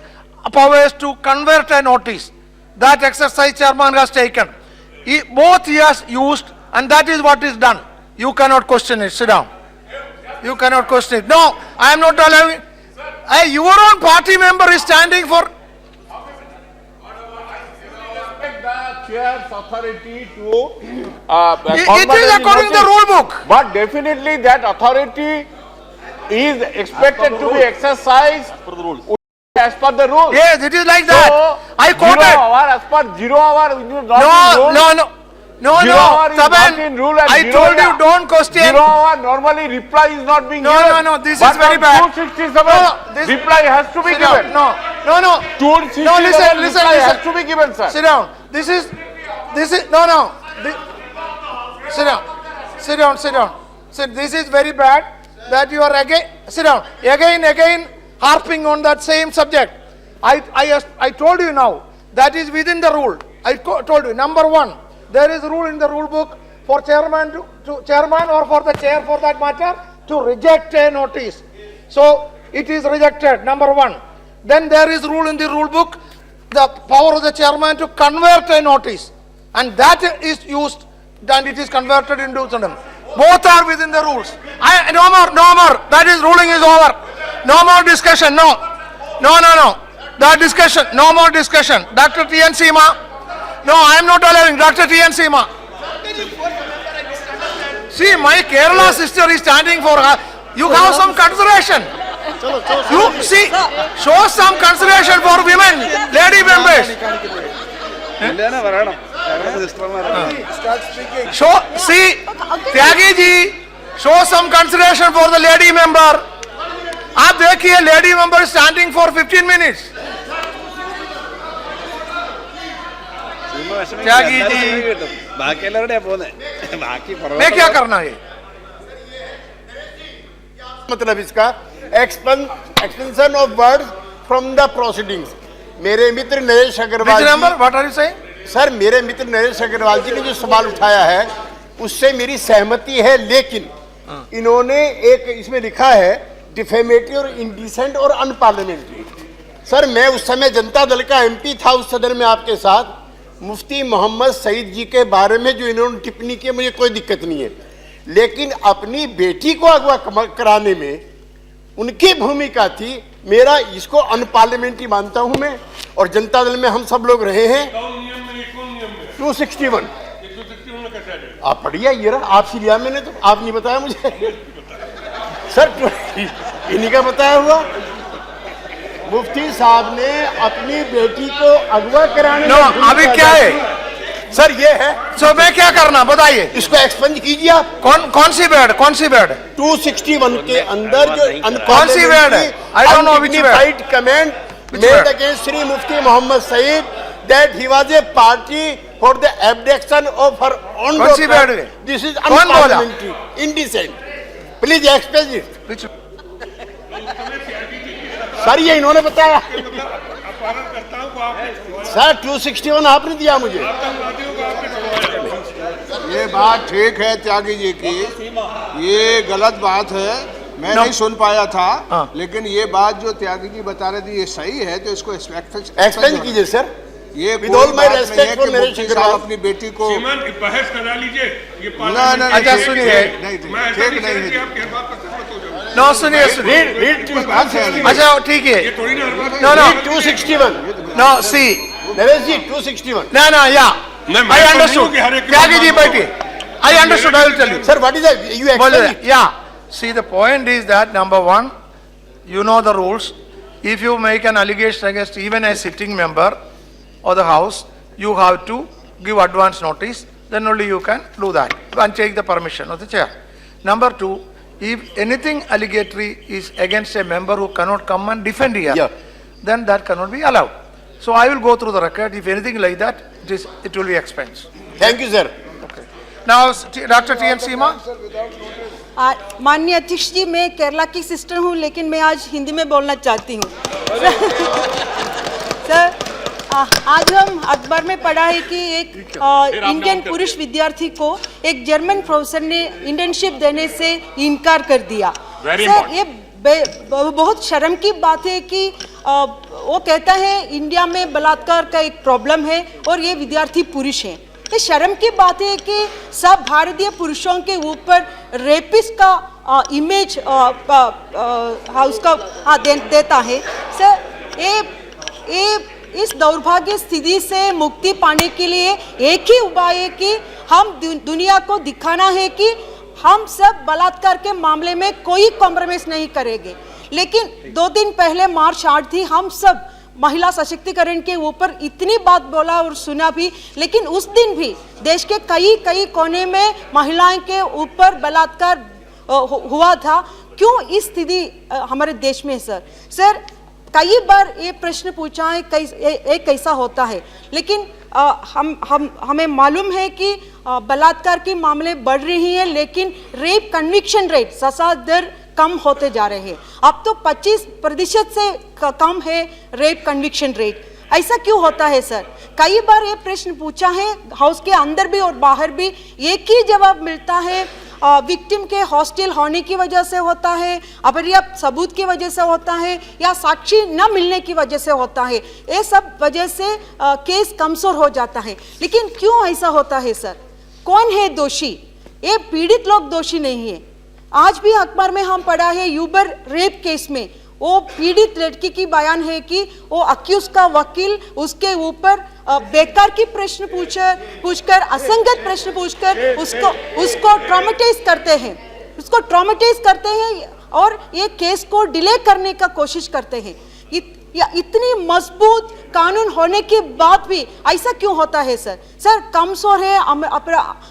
powers to convert a notice. That exercise chairman has taken. Both he has used and that is what is done. You cannot question it. Sit down. You cannot question it. No, I am not allowing. Your own party member is standing for.
the chair's authority to
It is according to the rule book.
But definitely that authority is expected to be exercised as per the rules.
Yes, it is like that.
So,
I quoted.
0 hour, as per 0 hour, you not in rule.
No,
Zero hour is not
Taban,
in rule and
I
zero
told you
hour-
don't question.
0 hour, normally reply is not being given.
No, this
But
is very
on
bad.
267, reply has to be
Sit down.
given.
No.
267,
No, listen.
reply has to be given, sir.
Sit down. This is, no. Sit down. This is very bad that you are again, sit down. Again harping on that same subject. I told you now, that is within the rule. I told you, number 1, there is rule in the rule book for chairman to chairman or for the chair for that matter to reject a notice. So it is rejected, number 1. Then there is rule in the rule book, the power of the chairman to convert a notice. And that is used and it is converted into something. Both are within the rules. No more. That is ruling is over. No more discussion. No. That discussion. No more discussion. Dr. T.N. Seema. No, I am not allowing. Dr. T.N. Seema. See, my Kerala sister is standing for her. You have some consideration. You see, show some consideration for women, lady members. See, Tyagi ji, show some consideration for the lady member. आप देखिए lady member is standing for 15 minutes. Tyagi ji, मैं क्या करना है?
मतलब इसका expansion of words from the proceedings. मेरे मित्र Naresh Agrawal
Which number? What are you saying?
Sir, मेरे मित्र नरेश अग्रवाल जी ने जो सवाल उठाया है उससे मेरी सहमति है, लेकिन इन्होंने एक इसमें लिखा है डिफेमेटरी और इंडिसेंट और अनपार्लियामेंट्री। सर, मैं उस समय जनता दल का एमपी था उस सदन में आपके साथ। मुफ्ती मोहम्मद सईद जी के बारे में जो इन्होंने टिप्पणी की मुझे कोई दिक्कत नहीं है, लेकिन अपनी बेटी को अगवा कराने में उनकी भूमिका थी। मेरा इसको अनपार्लियामेंट्री मानता हूं मैं, और जनता दल में हम सब लोग रहे हैं। 261 आप पढ़िए, ये रहा आपसे लिया मैंने, तो आप नहीं बताया मुझे सर, इन्हीं का बताया हुआ। मुफ्ती साहब ने अपनी बेटी को अगवा कराने
अभी क्या है?
सर ये है,
सो मैं क्या करना बताइए,
इसको एक्सपेंज कीजिए आप।
कौन सी बेड
261 के अंदर जो
कौन सी बेड है? I don't know which
undignified comment made against Sri Mufti Muhammad Saeed that he was a party for the abduction of her own
कौन सी
daughter.
बेड है?
This is
कौन बोला?
unparliamentary, indecent. Please explain it. Sir ये इन्होंने बताया। Sir 261 आपने दिया मुझे।
ये बात ठीक है त्यागी जी की, ये गलत बात है, मैं नहीं सुन पाया था, लेकिन ये बात जो त्यागी जी बता रहे थे ये सही है, तो इसको
एक्सपेंज कीजिए सर।
ये
With all my respect for मेरे
साहब अपनी बेटी को
बहस करा लीजिए, ये
ना
अच्छा सुनिए,
ठीक नहीं है।
नो सुनिए, अच्छा ठीक है, no
261
no see
Naresh ji 261
no yeah I understood, Tyagi ji बैठिए, I understood, I will tell you.
Sir, what is that? You explain it.
Yeah, see the point is that number one, you know the rules. If you make an allegation against even a sitting member of the house, you have to give advance notice, then only you can do that and take the permission of the chair. Number two, if anything allegatory is against a member who cannot come and defend here, then that cannot be allowed. So I will go through the record. If anything like that, it will be expensed.
Thank you, sir.
Okay. Now, Dr. T.N. Seema.
माननीय अध्यक्ष जी, मैं केरला की sister हूं, लेकिन मैं आज हिंदी में बोलना चाहती हूं। सर, आज हम अखबार में पढ़ा है कि एक इंडियन पुरुष विद्यार्थी को एक जर्मन प्रोफेसर ने इंटर्नशिप देने से इनकार कर दिया। सर, ये बहुत शर्म की बात है कि वो कहता है इंडिया में बलात्कार का एक प्रॉब्लम है और ये विद्यार्थी पुरुष है। ये शर्म की बात है कि सब भारतीय पुरुषों के ऊपर रेपिस्ट का इमेज हाउस का देता है। सर, ये इस दौर्भाग्य स्थिति से मुक्ति पाने के लिए एक ही उपाय है कि हम दुनिया को दिखाना है कि हम सब बलात्कार के मामले में कोई कॉम्प्रोमाइज नहीं करेंगे। लेकिन 2 दिन पहले मार्च 8 थी, हम सब महिला सशक्तिकरण के ऊपर इतनी बात बोला और सुना भी, लेकिन उस दिन भी देश के कई कोने में महिलाओं के ऊपर बलात्कार हुआ था। क्यों इस स्थिति हमारे देश में? सर कई बार ये प्रश्न पूछा है कैसा होता है, लेकिन हमें मालूम है कि बलात्कार के मामले बढ़ रही हैं, लेकिन रेप कन्विक्शन रेट सजा दर कम होते जा रहे हैं। अब तो 25% से कम है रेप कन्विक्शन रेट। ऐसा क्यों होता है सर? कई बार ये प्रश्न पूछा है, हाउस के अंदर भी और बाहर भी एक ही जवाब मिलता है, विक्टिम के हॉस्टिल होने की वजह से होता है, अपर्याप्त सबूत की वजह से होता है, या साक्षी न मिलने की वजह से होता है। ये सब वजह से केस कमजोर हो जाता है। लेकिन क्यों ऐसा होता है सर? कौन है दोषी? ये पीड़ित लोग दोषी नहीं है। आज भी अखबार में हम पढ़ा है यूबर रेप केस में वो पीड़ित लड़की की बयान है कि वो अक्यूज का वकील उसके ऊपर बेकार की प्रश्न पूछकर असंगत प्रश्न पूछकर उसको ट्रॉमेटाइज करते हैं और ये केस को डिले करने का कोशिश करते हैं। इतनी मजबूत कानून होने के बाद भी ऐसा क्यों होता है सर? कमजोर है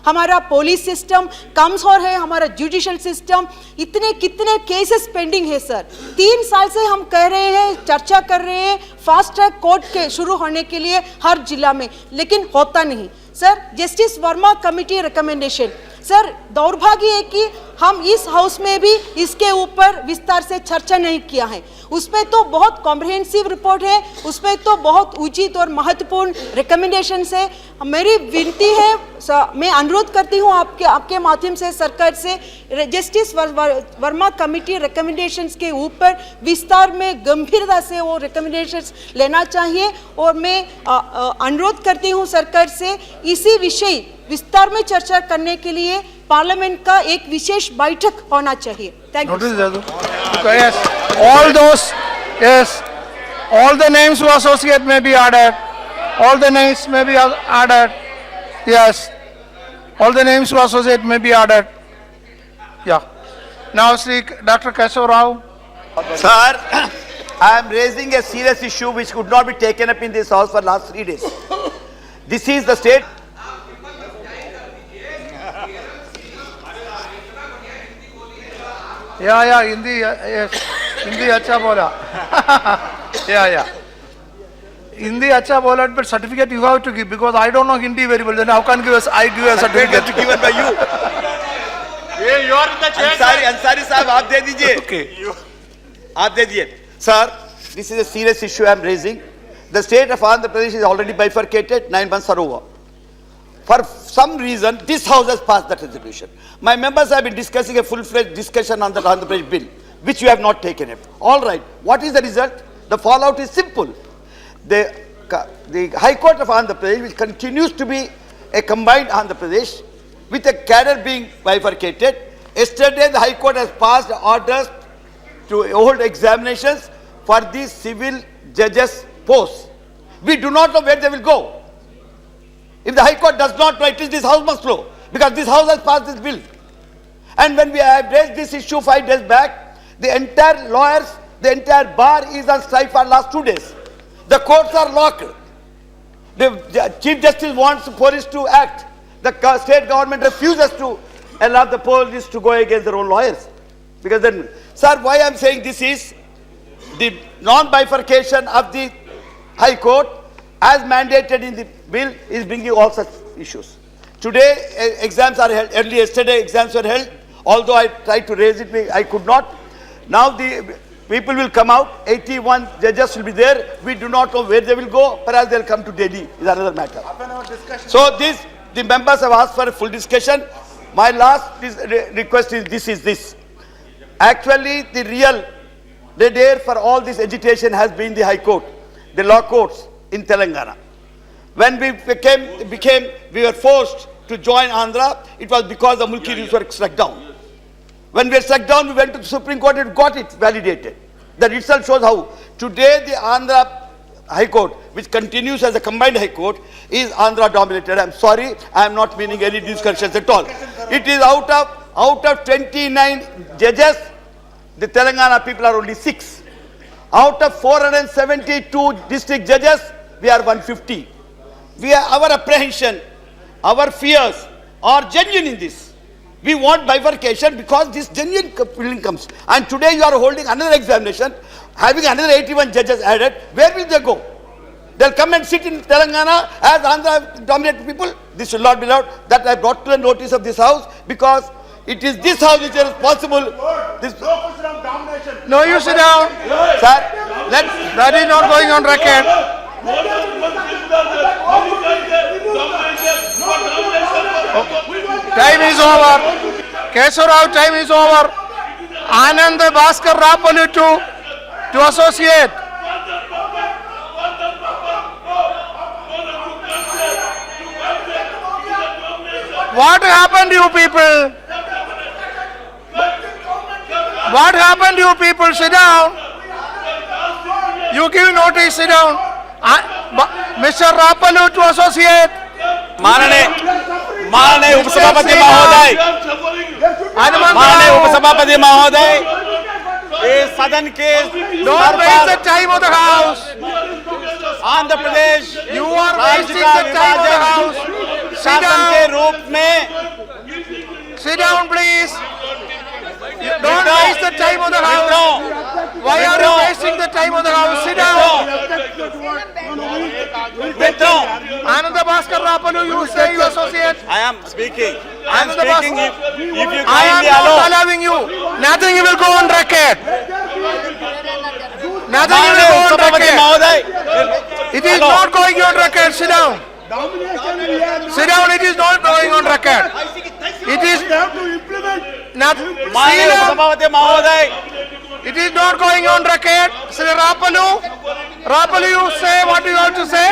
हमारा पुलिस सिस्टम, कमजोर है हमारा जुडिशियल सिस्टम। कितने केसेस पेंडिंग है सर? 3 साल से हम कह रहे हैं, चर्चा कर रहे हैं फास्ट ट्रैक कोर्ट के शुरू होने के लिए हर जिला में, लेकिन होता नहीं sir. Justice Verma committee recommendation, sir दुर्भाग्य है कि हम इस हाउस में भी इसके ऊपर विस्तार से चर्चा नहीं किया है। उसमें तो बहुत कॉम्प्रिहेंसिव रिपोर्ट है, उसमें तो बहुत उचित और महत्वपूर्ण रिकमेंडेशंस है। मेरी विनती है, मैं अनुरोध करती हूँ आपके माध्यम से सरकार से, जस्टिस वर्मा कमेटी रिकमेंडेशंस के ऊपर विस्तार में गंभीरता से वो रिकमेंडेशंस लेना चाहिए। और मैं अनुरोध करती हूँ सरकार से इसी विषय विस्तार में चर्चा करने के लिए पार्लियामेंट का एक विशेष बैठक होना चाहिए। Thank
you. All the names who associate may be added. All the names may be added. Yes. All the names who associate may be added. Yeah. Now, Sri Dr. Keshav Rao.
Sir, I am raising a serious issue which could not be taken up in this house for last 3 days. This is the state.
Yeah, Hindi, yes. Hindi अच्छा बोला. Yeah. Hindi अच्छा बोला, but certificate you have to give because I don't know Hindi very well. Then how can I give a certificate?
Given by you.
You are the chair.
Ansari साहब आप दे दीजिए.
Okay.
आप दे दीजिए. Sir, this is a serious issue I am raising. The state of Andhra Pradesh is already bifurcated. 9 months are over. For some reason, this house has passed that resolution. My members have been discussing a full-fledged discussion on the Andhra Pradesh bill, which you have not taken up. All right. What is the result? The fallout is simple. The High Court of Andhra Pradesh, which continues to be a combined Andhra Pradesh, with a cadre being bifurcated. Yesterday, the High Court has passed orders to hold examinations for these civil judges' posts. We do not know where they will go. If the High Court does not know, at least this house must know, because this house has passed this bill. And when we have raised this issue 5 days back, the entire lawyers, the entire bar is on strike for last 2 days. The courts are locked. The Chief Justice wants the police to act. The state government refuses to allow the police to go against their own lawyers. Because then, sir, why I am saying this is the non-bifurcation of the High Court as mandated in the bill is bringing all such issues. Today, exams are held. Earlier, yesterday, exams were held. Although I tried to raise it, I could not. Now the people will come out. 81 judges will be there. We do not know where they will go. Perhaps they will come to Delhi. Is another matter. So the members have asked for a full discussion. My last request is this. Actually, the real leader for all this agitation has been the High Court, the law courts in Telangana. When we we were forced to join Andhra, it was because the Mulki rules were struck down. When we were struck down, we went to the Supreme Court and got it validated. That itself shows how today the Andhra High Court, which continues as a combined High Court, is Andhra dominated. I'm sorry, I'm not meaning any discussions at all. It is out of 29 judges, the Telangana people are only 6. Out of 472 district judges, we are 150. Our apprehension, our fears are genuine in this. We want bifurcation because this genuine feeling comes. And today you are holding another examination, having another 81 judges added. Where will they go? They'll come and sit in Telangana as Andhra dominated people. This will not be allowed. That I brought to the notice of this house because it is this house which is responsible.
No, you sit down.
Sir,
that is not going on record. Time is over. Kesurao, time is over. Anand Bhaskar Rapallu to associate. What happened, you people? What happened, you people? Sit down. You give notice, sit down. Mr. Rapallu to associate.
माननीय उपसभापति महोदय, माननीय उपसभापति महोदय, इस सदन के
Don't waste the time of the house.
Andhra Pradesh
You are wasting the time of the house. Sit
शासन के
down.
रूप में
Sit down, please. Don't waste the time of the house. Why are you wasting the time of the house? Sit down. Ananda Bhaskar Rapallu, you say you associate.
I am speaking. I am
Ananda
speaking.
Bhaskar.
If you
I am
kindly
not
allow.
allowing you. Nothing will go on record. Nothing will
माननीय
go on
उपसभापति
record.
महोदय,
It is not going on record. Sit down. Sit down. It is not going on record. It is not.
माननीय उपसभापति महोदय,
It is not going on record. Sir Rapallu, you say what you have to say.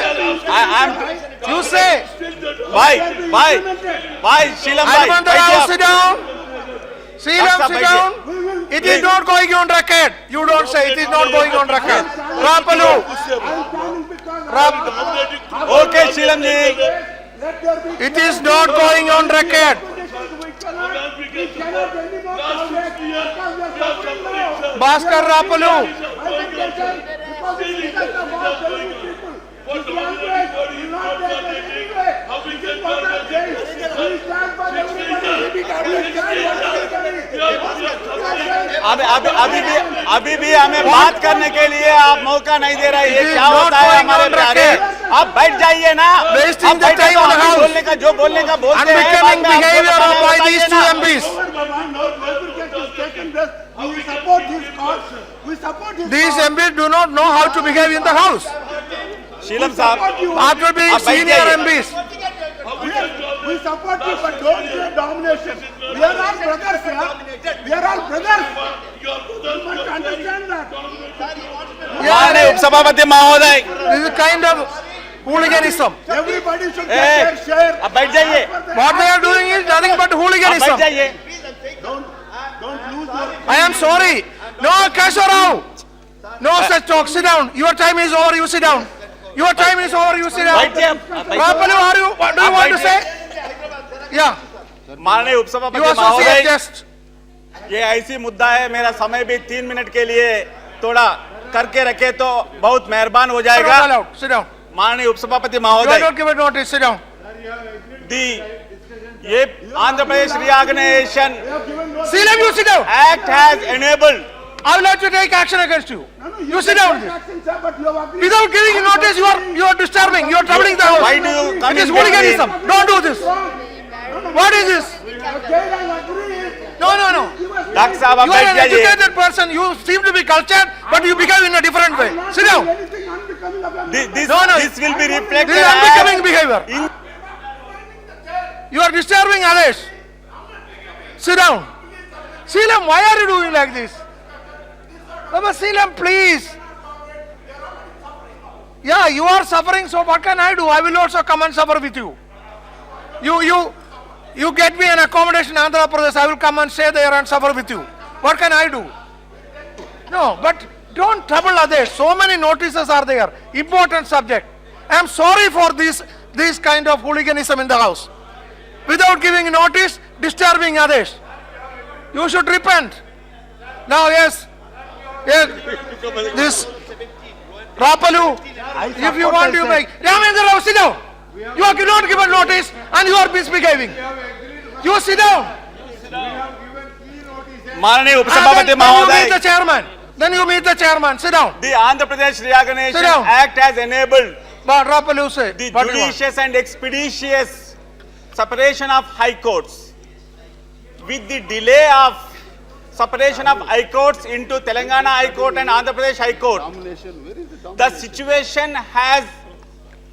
You say.
भाई शीलम भाई,
Hanumantarao, sit down. Sheelam,
Aksa,
sit down. It is not going on record. You don't say it is not going on record. Rapallu.
Okay, Sheelam ji.
It is not going on record. Bhaskar Rapallu.
अभी भी हमें बात करने के लिए आप मौका नहीं दे रहे। ये क्या होता है हमारे प्यारे? आप बैठ जाइए ना।
Wasting the time on the house.
बोलने का जो बोलने का बोलते हैं।
Unbecoming behavior by these two MPs.
We support this cause. We support this
These MPs do not know how to behave in the house.
Sheelam साहब,
After being
आप बैठ
senior
जाइए।
MPs.
We support you, but don't create domination. We are all brothers, yeah? We are all brothers. You must understand that.
माननीय उपसभापति महोदय,
This is kind of hooliganism.
Everybody should get their share.
आप बैठ जाइए।
What they are doing is nothing but
आप बैठ
hooliganism.
जाइए।
Don't lose your...
I am sorry. No, Kasharao. No such talk. Sit down. Your time is over. You sit down. Your time is over. You sit down.
बैठ जाइए।
Rapalu, what do you want to say? Yeah.
माननीय
You
उपसभापति
associate
महोदय,
just.
ये ऐसी मुद्दा है, मेरा समय भी 3 मिनट के लिए थोड़ा करके रखे तो बहुत मेहरबान हो
Not
जाएगा।
allowed. Sit down.
माननीय उपसभापति
You are
महोदय,
not given notice. Sit down.
ये Andhra Pradesh reorganisation
Seelam, you sit down.
Act has enabled
I will have to take action against you. You sit down.
Action, sir, but you have agreed.
Without giving notice, you are disturbing. You are troubling the house.
Why do you come
It is
in between?
hooliganism. Don't do this. What is this?
Okay, I agree.
No, no, no.
Doctor साहब आप
You are
बैठ
an
जाइए।
educated person. You seem to be cultured, but you behave in a different way. Sit down.
Anything unbecoming of your
This
No, no.
this will be reflected
This is unbecoming
as
behavior. You are disturbing others. Sit down. Seelam, why are you doing like this? Baba Seelam, please. Yeah, you are suffering, so what can I do? I will also come and suffer with you. You get me an accommodation in Andhra Pradesh, I will come and stay there and suffer with you. What can I do? No, but don't trouble others. So many notices are there. Important subject. I am sorry for this kind of hooliganism in the house. Without giving notice, disturbing others. You should repent. Now, yes, this Rapalu, if you want to make Ramendra Rao, sit down. You are not given notice and you are misbehaving. You sit down.
माननीय
And
उपसभापति
then you
महोदय,
meet the chairman. Then you meet the chairman. Sit down.
the Andhra Pradesh Reorganization
Sit down.
Act has enabled
But Rapalu say.
the
what do you want?
judicious and expeditious separation of high courts. With the delay of separation of high courts into Telangana High Court and Andhra Pradesh High Court, the situation has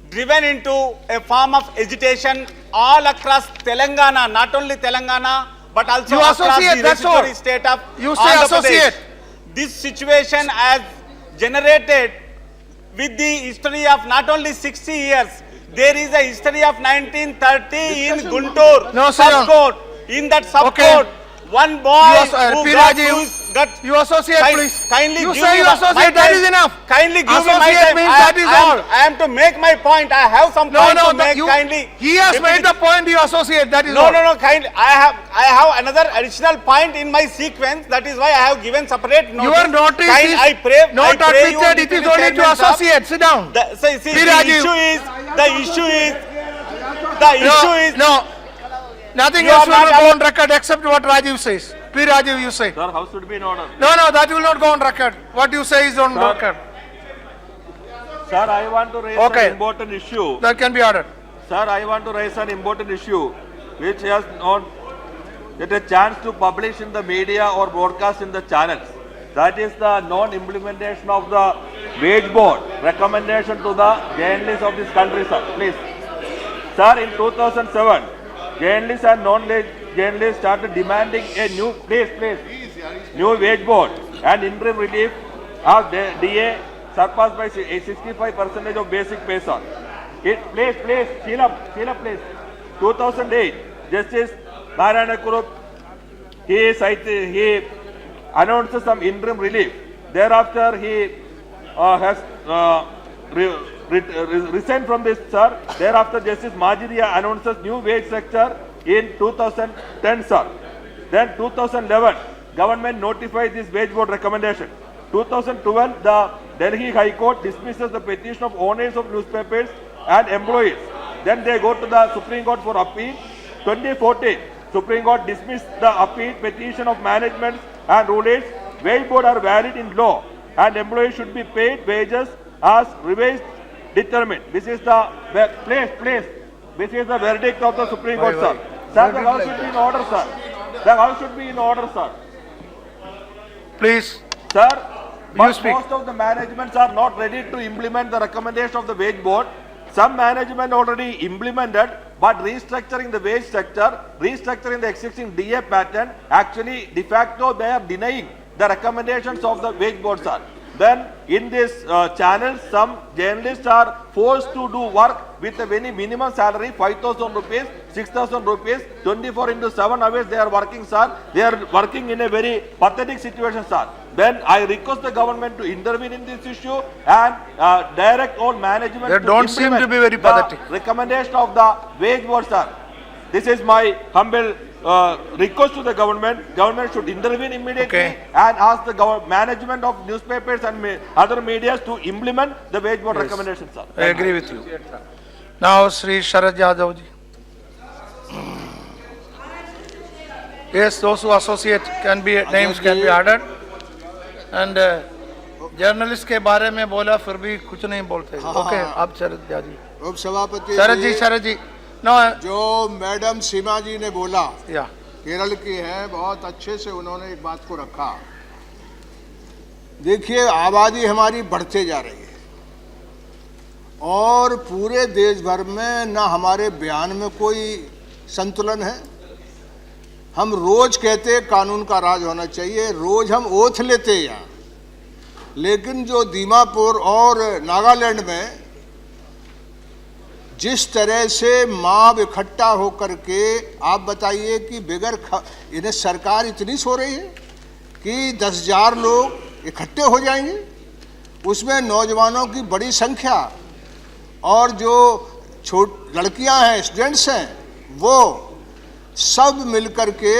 driven into a form of agitation all across Telangana, not only Telangana, but also
You
across
associate,
the
that's all.
residuary state of
You say
Andhra Pradesh.
associate.
This situation has generated with the history of not only 60 years, there is a history of 1930 in Guntur
No, sir.
sub-court. In that
Okay.
sub-court, one boy who
P.
got
Rajiv,
got
you associate, please.
kindly
You
give
say
me
you
my
associate, that
time.
is enough.
Kindly give me my
Associate
time.
means
I-
that is
I am-
all.
I am to make my point. I have some
No,
point
no,
to make.
you,
Kindly.
he has
If
made
it
the
is-
point you associate, that is
No,
all.
no, no. I have another additional point in my sequence. That is why I have given separate notice.
Your notice
Kind-
is
I pray,
not
I pray you
admitted, it is
deputy
only to
chairman, sir.
associate. Sit down.
See,
P.
the
Rajiv.
issue is.
No, nothing
You
else
are
will
not
go on record except what Rajiv says. P. Rajiv, you say.
Sir, house should be in order.
No, no, that will not go on record. What you say is on
Sir.
record.
Sir, I want to raise
Okay.
an important issue.
That can be ordered.
Sir, I want to raise an important issue which has not get a chance to publish in the media or broadcast in the channels. That is the non-implementation of the wage board recommendation to the journalists of this country, sir. Please. Sir, in 2007, journalists and non-journalists started demanding a new, new wage board and interim relief of DA surpassed by 65% of basic pay, sir. Please, Sheila, please. 2008, Justice Narayana Kurup, he announced some interim relief. Thereafter, he has resigned from this, sir. Thereafter, Justice Majiria announces new wage structure in 2010, sir. Then 2011, government notified this wage board recommendation. 2012, the Delhi High Court dismisses the petition of owners of newspapers and employees. Then they go to the Supreme Court for appeal. 2014, Supreme Court dismissed the appeal petition of management and rulers wage board are valid in law and employees should be paid wages as revised determined. This is the, please, this is the verdict of the Supreme Court, sir. Sir, the house should be in order, sir. The house should be in order, sir.
Please.
Sir,
You
but
speak.
most of the managements are not ready to implement the recommendation of the wage board. Some management already implemented, but restructuring the wage structure, restructuring the existing DA pattern, actually de facto they are denying the recommendations of the wage board, sir. Then in this channel, some journalists are forced to do work with a very minimum salary, 5,000 rupees, 6,000 rupees, 24 into 7 hours they are working, sir. They are working in a very pathetic situation, sir. Then I request the government to intervene in this issue and direct all management.
They don't seem to be very pathetic.
Recommendation of the wage board, sir. This is my humble request to the government. Government should intervene immediately and ask the management of newspapers and other media to implement the wage board recommendations, sir.
I agree with you. Now, Sri Sharad Yadav ji. Yes, those who associate can be, names can be added. And journalist के बारे में बोला फिर भी कुछ नहीं बोलते. Okay, आप शरद जी.
उप सभापति
शरद जी. नो,
जो मैडम सीमा जी ने बोला,
या
केरल की है, बहुत अच्छे से उन्होंने एक बात को रखा. देखिए, आबादी हमारी बढ़ते जा रही है और पूरे देश भर में ना हमारे बयान में कोई संतुलन है. हम रोज कहते कानून का राज होना चाहिए, रोज हम ओथ लेते यहाँ, लेकिन जो दीमापुर और नागालैंड में जिस तरह से माब इकट्ठा होकर के, आप बताइए कि बगैर इन्हें सरकार इतनी सो रही है कि 10,000 लोग इकट्ठे हो जाएंगे, उसमें नौजवानों की बड़ी संख्या और जो लड़कियां हैं, स्टूडेंट्स हैं, वो सब मिलकर के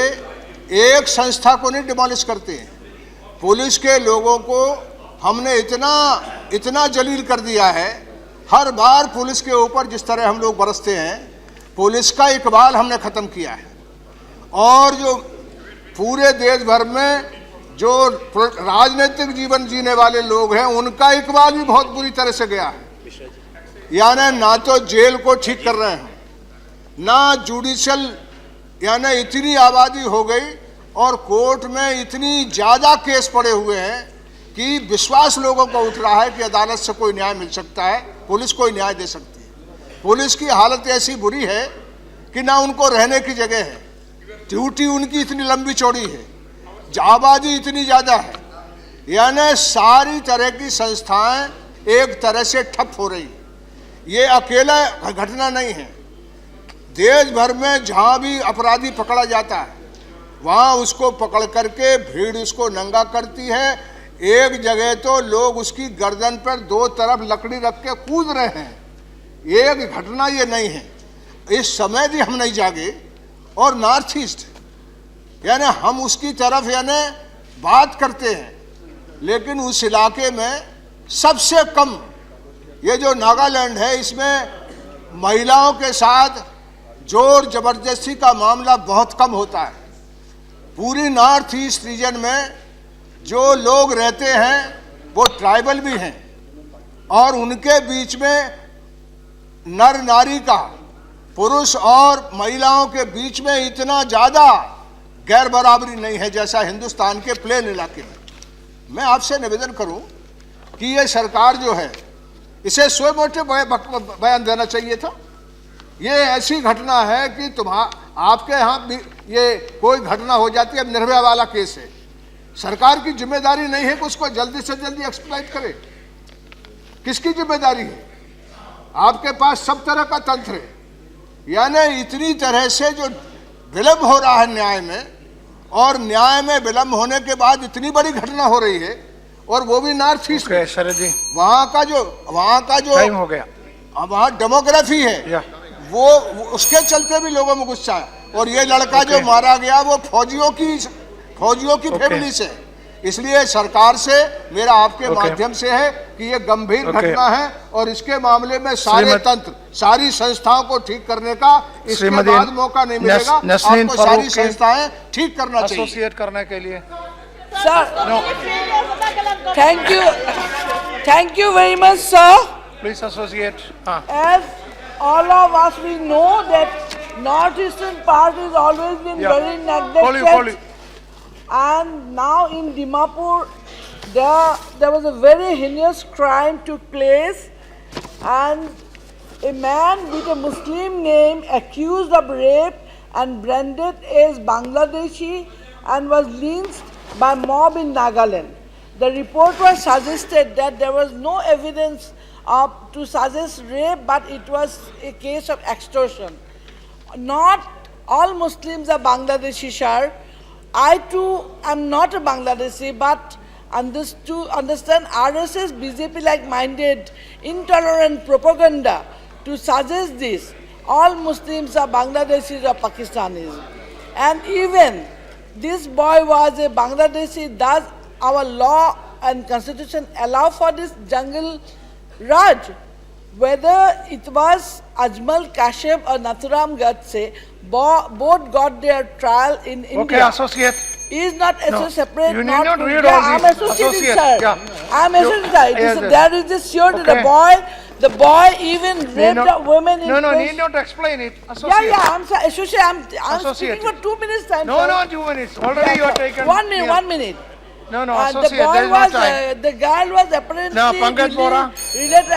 एक संस्था को नहीं डिमोलिश करते हैं. पुलिस के लोगों को हमने इतना जलील कर दिया है. हर बार पुलिस के ऊपर जिस तरह हम लोग बरसते हैं, पुलिस का इकबाल हमने ख़त्म किया है. और जो पूरे देश भर में जो राजनीतिक जीवन जीने वाले लोग हैं, उनका इकबाल भी बहुत बुरी तरह से गया है. यानी ना तो जेल को ठीक कर रहे हैं, ना जुडिशल, यानी इतनी आबादी हो गई और कोर्ट में इतनी ज़्यादा केस पड़े हुए हैं कि विश्वास लोगों को उठ रहा है कि अदालत से कोई न्याय मिल सकता है, पुलिस कोई न्याय दे सकती है. पुलिस की हालत ऐसी बुरी है कि ना उनको रहने की जगह है, ड्यूटी उनकी इतनी लंबी चौड़ी है, आबादी इतनी ज़्यादा है, यानी सारी तरह की संस्थाएं एक तरह से ठप हो रही. ये अकेला घटना नहीं है. देश भर में जहाँ भी अपराधी पकड़ा जाता है, वहाँ उसको पकड़ करके भीड़ उसको नंगा करती है. एक जगह तो लोग उसकी गर्दन पर 2 तरफ लकड़ी रख के कूद रहे हैं. एक घटना ये नहीं है. इस समय भी हम नहीं जागे. और नॉर्थ ईस्ट, यानी हम उसकी तरफ यानी बात करते हैं, लेकिन उस इलाके में सबसे कम ये जो नागालैंड है, इसमें महिलाओं के साथ जोर जबरदस्ती का मामला बहुत कम होता है. पूरी नॉर्थ ईस्ट रीजन में जो लोग रहते हैं वो ट्राइबल भी हैं और उनके बीच में नर नारी का, पुरुष और महिलाओं के बीच में इतना ज़्यादा गैर बराबरी नहीं है जैसा हिंदुस्तान के प्लेन इलाके में. मैं आपसे निवेदन करूं कि ये सरकार जो है, इसे स्वयं मोटे बयान देना चाहिए था. ये ऐसी घटना है कि आपके यहाँ भी ये कोई घटना हो जाती है. अब निर्भया वाला केस है, सरकार की जिम्मेदारी नहीं है कि उसको जल्दी से जल्दी एक्सप्लॉइट करे. किसकी जिम्मेदारी है? आपके पास सब तरह का तंत्र है. यानी इतनी तरह से जो विलंब हो रहा है न्याय में, और न्याय में विलंब होने के बाद इतनी बड़ी घटना हो रही है, और वो भी नॉर्थ ईस्ट में.
शरद जी,
वहाँ का जो
टाइम हो गया,
वहाँ डेमोग्राफी है, वो उसके चलते भी लोगों में गुस्सा है. और ये लड़का जो मारा गया वो फौजियों की फैमिली से. इसलिए सरकार से मेरा आपके माध्यम से है कि ये गंभीर घटना है और इसके मामले में सारे तंत्र, सारी संस्थाओं को ठीक करने का इसके बाद मौका नहीं मिलेगा. आपको सारी संस्थाएं ठीक करना चाहिए.
एसोसिएट करने के लिए
Sir,
No,
thank you very much, sir.
please associate.
As all of us we know that northeastern part has always been
Yeah.
very neglected.
Call you.
And now in Dimapur, there was a very heinous crime took place, and a man with a Muslim name accused of rape and branded as Bangladeshi and was lynched by mob in Nagaland. The report was suggested that there was no evidence to suggest rape, but it was a case of extortion. Not all Muslims are Bangladeshi, sir. I too am not a Bangladeshi, but understand RSS, BJP like-minded, intolerant propaganda to suggest this. All Muslims are Bangladeshis or Pakistanis. And even this boy was a Bangladeshi. Does our law and constitution allow for this jungle Raj? Whether it was Ajmal Kashyap or Nathuram Godse, both got their trial in India.
Okay, associate.
He is not
No,
separate.
you need not read
Yeah,
all
I'm
these.
associated,
Associate,
sir.
yeah.
I'm associated, sir. It is-
Yes, yes.
There is this surety.
Okay.
The boy even raped a woman in
No,
place.
need not explain it.
Yeah,
Associate.
yeah, I'm associate. I'm
Associate.
speaking for 2 minutes time.
No,
sir.
no, 2 minutes. Already you are taken.
1 minute,
Yeah.
1 minute.
No, no,
The
associate,
boy
there is no
was,
time.
the girl was apparently
No, Pankaj Bora.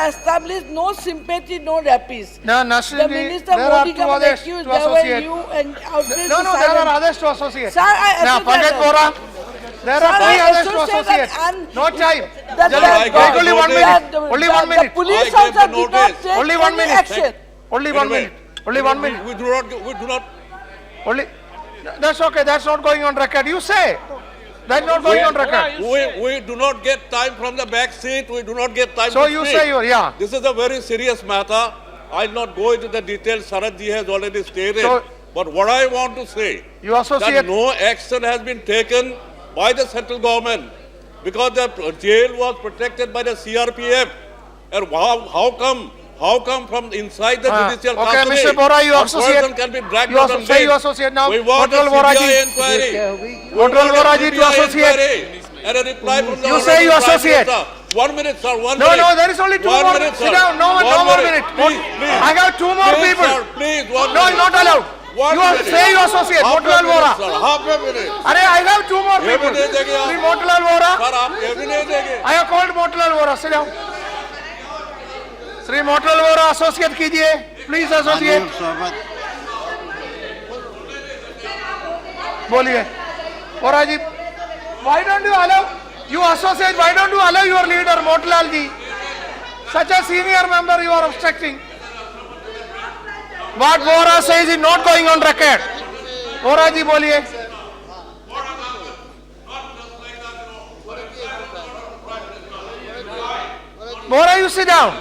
established no sympathy, no rapist.
No,
The
Nasrin ji,
minister
there are
Modi
two
government
others
accused,
to
there were
associate.
you and outraged
No, no,
to
there
silence.
are others to associate.
Sir, I
Now,
associate
Pankaj
that.
Bora, there
Sir,
are three
I
others to
associate
associate.
that and-
No time.
That
Jaldi,
the-
take only 1 minute. Only 1
The
minute.
police
I gave
also
the
did not
notice.
take
Only 1
any
minute.
action.
Only 1
Anyway,
minute. Only 1 minute.
We do not.
Only. That's okay. That's not going on record. You say. That's not going on record.
We do not get time from the back seat. We do not get time
So
to
you
speak.
say yeah.
This is a very serious matter. I'll not go into the details. Sarat ji has already stated.
So-
But what I want to say,
You associate.
that no action has been taken by the central government because the jail was protected by the CRPF. And how come from inside the judicial
Okay,
custody,
Mr. Bora, you
a
associate.
person can be dragged
You
out on
say you
bail?
associate now.
We want a
Hotel Bora ji.
CBI inquiry. We
Hotel
want a
Bora ji to
CBI
associate.
inquiry. And a reply from the
You say you
Honorable Prime
associate.
Minister. 1 minute, sir. 1
No,
minute.
no, there is only two
1
more.
minute,
Sit
sir.
down. No,
1
no more minute.
Please, please.
I have two more
Please,
people.
sir, please, 1
No,
minute.
not allowed.
1
You
minute.
say you associate.
Half a
Motilal
minute,
Vora.
sir. Half a minute.
Arey, I have two more people.
Evidence देंगे आप।
Sri Motilal Vora.
Sir, आप evidence देंगे।
I have called Motilal Vora. Sit down. Sri Motilal Vora, associate कीजिए. Please associate. बोलिए. Vora ji, why don't you allow? You associate. Why don't you allow your leader Motilal ji? Such a senior member, you are obstructing. What Vora says is not going on record. Vora ji बोलिए. Vora, you sit down.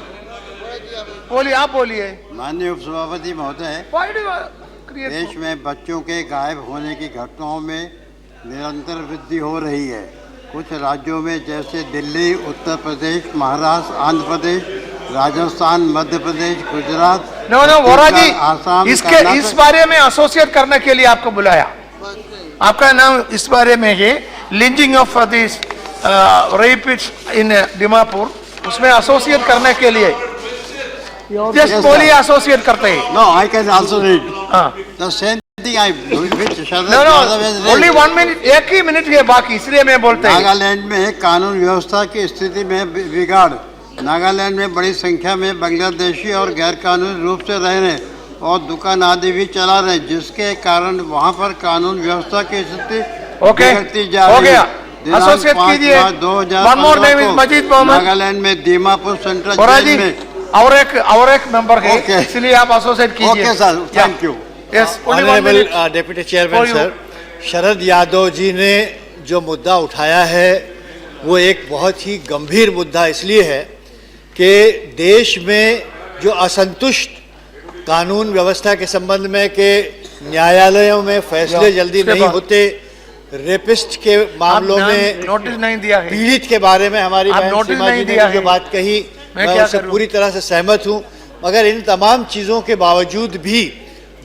बोलिए, आप बोलिए.
माननीय उपसभापति महोदय,
Why do you create?
देश में बच्चों के गायब होने की घटनाओं में निरंतर वृद्धि हो रही है. कुछ राज्यों में जैसे दिल्ली, उत्तर प्रदेश, महाराष्ट्र, आंध्र प्रदेश, राजस्थान, मध्य प्रदेश, गुजरात,
नो नो वोरा जी,
आसाम,
इसके इस बारे में एसोसिएट करने के लिए आपको बुलाया. आपका नाम इस बारे में है लिंचिंग ऑफ दिस रेपिस्ट इन दिमापुर, उसमें एसोसिएट करने के लिए जस्ट बोलिए एसोसिएट करते हैं.
No, I can also read. The same thing I which Sharad
no no
Yadav has
only
read.
1 minute, एक ही मिनट है बाकी, इसलिए मैं बोलते हैं.
नागालैंड में कानून व्यवस्था की स्थिति में बिगाड़. नागालैंड में बड़ी संख्या में बांग्लादेशी और गैर कानूनी रूप से रह रहे और दुकान आदि भी चला रहे, जिसके कारण वहां पर कानून व्यवस्था की स्थिति
ओके,
बिगड़ती जा
हो
रही
गया.
है. दिनांक
एसोसिएट
5
कीजिए.
मार्च 2015
One more name is
को
मजीद मोहम्मद.
नागालैंड में दीमापुर सेंट्रल
वोरा
जेल
जी,
में.
और एक मेंबर है,
Okay.
इसलिए आप एसोसिएट कीजिए.
Okay sir, thank you.
Yes, only 1
honourable
minute.
Deputy chairman sir, Sharad Yadav ji ने जो मुद्दा उठाया है वो एक बहुत ही गंभीर मुद्दा इसलिए है कि देश में जो असंतुष्ट कानून व्यवस्था के संबंध में कि न्यायालयों में फैसले जल्दी
उसके
नहीं
बाद-
होते, रेपिस्ट के मामलों में
नोटिस नहीं दिया है.
पीड़ित के बारे में हमारी
आप
बहन
नोटिस
सीमा जी
नहीं
ने
दिया
जो
है.
बात कही,
मैं
मैं
क्या
उससे
करूं?
पूरी तरह से सहमत हूं. मगर इन तमाम चीज़ों के बावजूद भी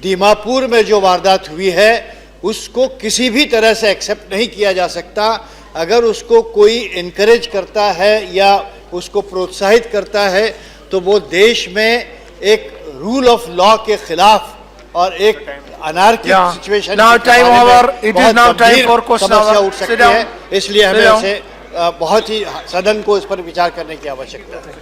दीमापुर में जो वारदात हुई है उसको किसी भी तरह से एक्सेप्ट नहीं किया जा सकता. अगर उसको कोई इनकरेज करता है या उसको प्रोत्साहित करता है तो वो देश में एक रूल ऑफ लॉ के खिलाफ और एक anarchy situation
Now time over. It is now time for question
समस्या
hour.
उठ
Sit
सकती
down.
है, इसलिए
Sit
हमें
down.
इसे बहुत ही सदन को इस पर विचार करने की आवश्यकता है।